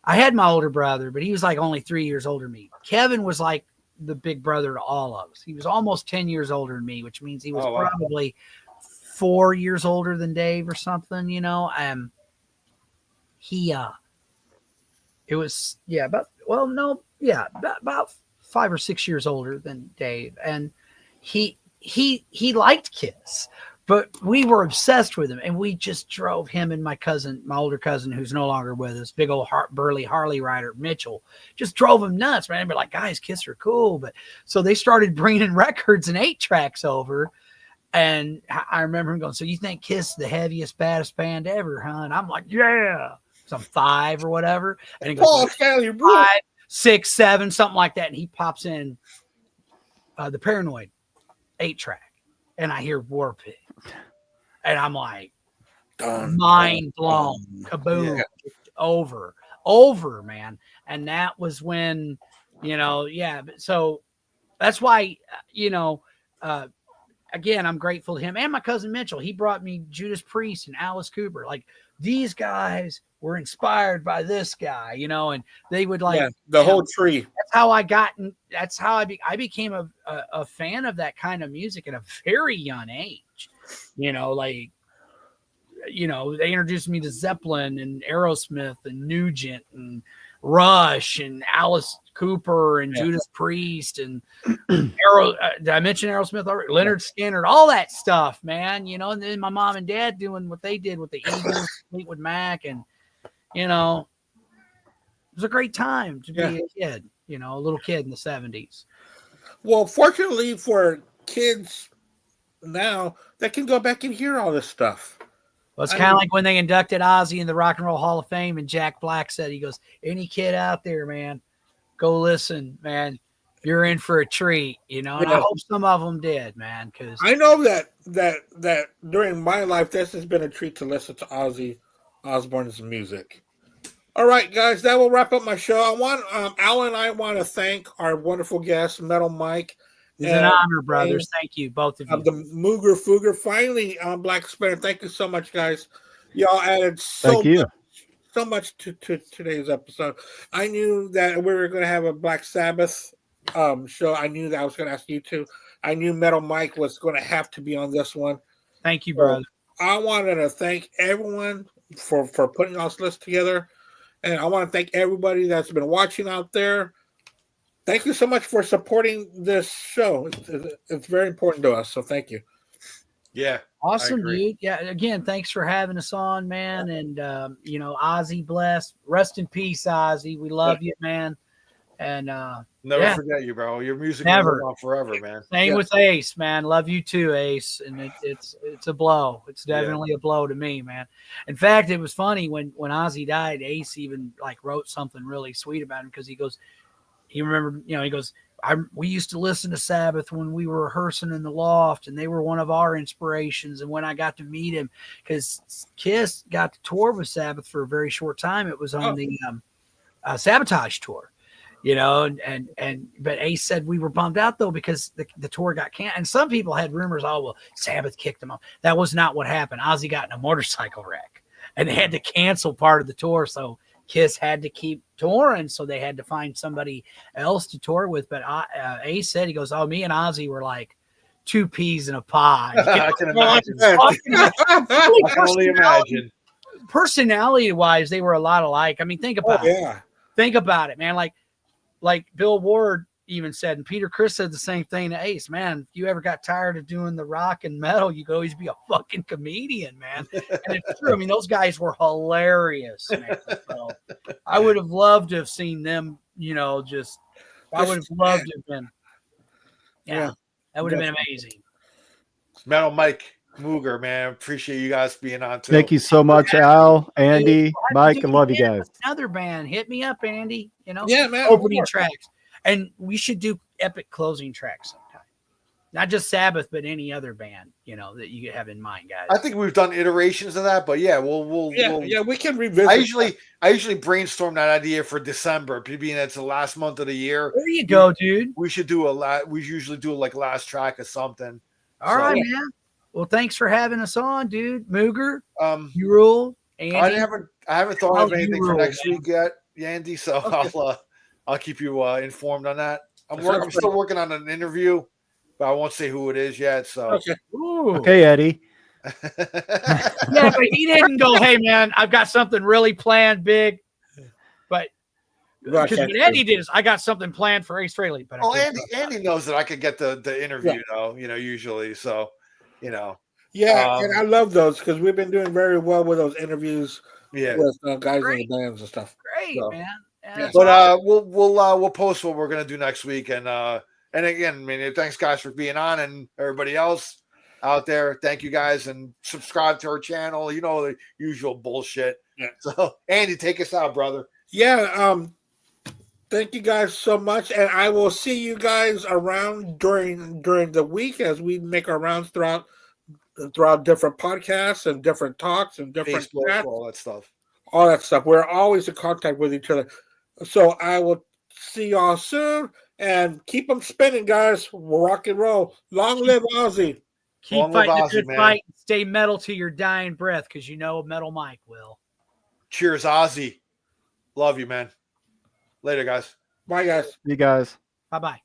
I had my older brother, but he was like only 3 years older than me. Kevin was like the big brother to all of us. He was almost 10 years older than me, which means he was probably 4 years older than Dave or something, you know. It was about 5 or 6 years older than Dave, and he liked Kiss, but we were obsessed with him, and we just drove him and my older cousin, who's no longer with us, big old burly Harley rider Mitchell, just drove him nuts, man. But like, guys, Kiss are cool, but so they started bringing records and 8-tracks over. And I remember him going, "So you think Kiss is the heaviest, baddest band ever, huh?" And I'm like, "Yeah." So I'm 5 or whatever. And he goes, Paul Stanley, 5, 6, 7, something like that. And he pops in the Paranoid 8-track. And I hear War Pig. And I'm like, mind blown. Kaboom. Over, man. And that was when, so that's why, again, I'm grateful to him and my cousin Mitchell. He brought me Judas Priest and Alice Cooper. Like, these guys were inspired by this guy, and they would the whole tree. That's how I became a fan of that kind of music at a very young age. They introduced me to Zeppelin and Aerosmith and Nugent and Rush and Alice Cooper and Judas Priest and did I mention Aerosmith already? Leonard Skinner, all that stuff, man. And then my mom and dad doing what they did with the Eagles, Fleetwood Mac, and it was a great time to be a kid, a little kid in the 70s. Well, fortunately for kids now, they can go back and hear all this stuff. Well, it's kind of like when they inducted OzzY in the Rock and Roll Hall of Fame, and Jack Black said, he goes, "Any kid out there, man, go listen, man. You're in for a treat," And I hope some of them did, man, because I know that during my life, this has been a treat to listen to Ozzy Osbourne's music. All right, guys, that will wrap up my show. Alan and I want to thank our wonderful guest, Metal Mike. It's an honor, brothers. Thank you, both of you. The Mooger Fooger. Finally, Black Spirit. Thank you so much, guys. Y'all added so much to today's episode. I knew that we were going to have a Black Sabbath show. I knew that I was going to ask you to. I knew Metal Mike was going to have to be on this one. Thank you, brother. I wanted to thank everyone for putting all this list together. And I want to thank everybody that's been watching out there. Thank you so much for supporting this show. It's very important to us, so thank you. Yeah. Awesome, dude. Yeah, again, thanks for having us on, man. And, OzzY bless. Rest in peace, OzzY. We love you, man. And never forget you, bro. Your music will live on forever, man. Same with Ace, man. Love you too, Ace. And it's a blow. It's definitely a blow to me, man. In fact, it was funny when OzzY died. Ace even wrote something really sweet about him, because he goes, he remembered, he goes, we used to listen to SaBBath when we were rehearsing in the loft, and they were one of our inspirations. And when I got to meet him, because Kiss got to tour with SaBBath for a very short time, it was on the Sabotage tour, but Ace said we were bummed out though because the tour got canceled. And some people had rumors, SaBBath kicked them off. That was not what happened. OzzY got in a motorcycle wreck, and they had to cancel part of the tour, so Kiss had to keep touring, so they had to find somebody else to tour with. But Ace said, he goes, me and OzzY were like two peas in a pod. I can imagine. I can only imagine. Personality-wise, they were a lot alike. I mean, think about it. Think about it, man. Like Bill Ward even said, and Peter Criss said the same thing to Ace, man, if you ever got tired of doing the rock and metal, you could always be a fucking comedian, man. And it's true. I mean, those guys were hilarious, man. So I would have loved to have seen them, I would have loved to have been. Yeah. That would have been amazing. Metal Mike Mooger, man. Appreciate you guys being on too. Thank you so much, Al, Andy, Mike. I love you guys. Another band. Hit me up, Andy. Yeah, man. Opening tracks. And we should do epic closing tracks sometime. Not just SaBBath, but any other band, that you have in mind, guys. I think we've done iterations of that, but yeah, we can revisit. I usually brainstorm that idea for December, being it's the last month of the year. There you go, dude. We should do we usually do like last track or something. All right, man. Well, thanks for having us on, dude. Mooger, you rule. Andy, I haven't thought of anything for next week yet, Andy. So okay. I'll keep you informed on that. I'm still working on an interview, but I won't say who it is yet. So okay, Eddie. Yeah, but he didn't go, hey man, I've got something really planned big. But because what Eddie did is I got something planned for Ace Frehley. But Andy knows that I could get the interview though, usually. So Yeah, and I love those because we've been doing very well with those interviews with guys in the bands and stuff. Great, man. Yeah, but we'll post what we're gonna do next week, and again, I mean, thanks guys for being on, and everybody else out there, thank you guys, and subscribe to our channel. The usual bullshit. Yeah. So Andy, take us out, brother. Yeah. Thank you guys so much, and I will see you guys around during the week as we make our rounds throughout different podcasts and different talks and different Facebook, all that stuff. We're always in contact with each other. So I will see y'all soon, and keep them spinning, guys. Rock and roll. Long live OzzY. Keep fighting the good fight. Stay metal to your dying breath, because Metal Mike will. Cheers, OzzY. Love you, man. Later, guys. Bye, guys. You guys. Bye-bye.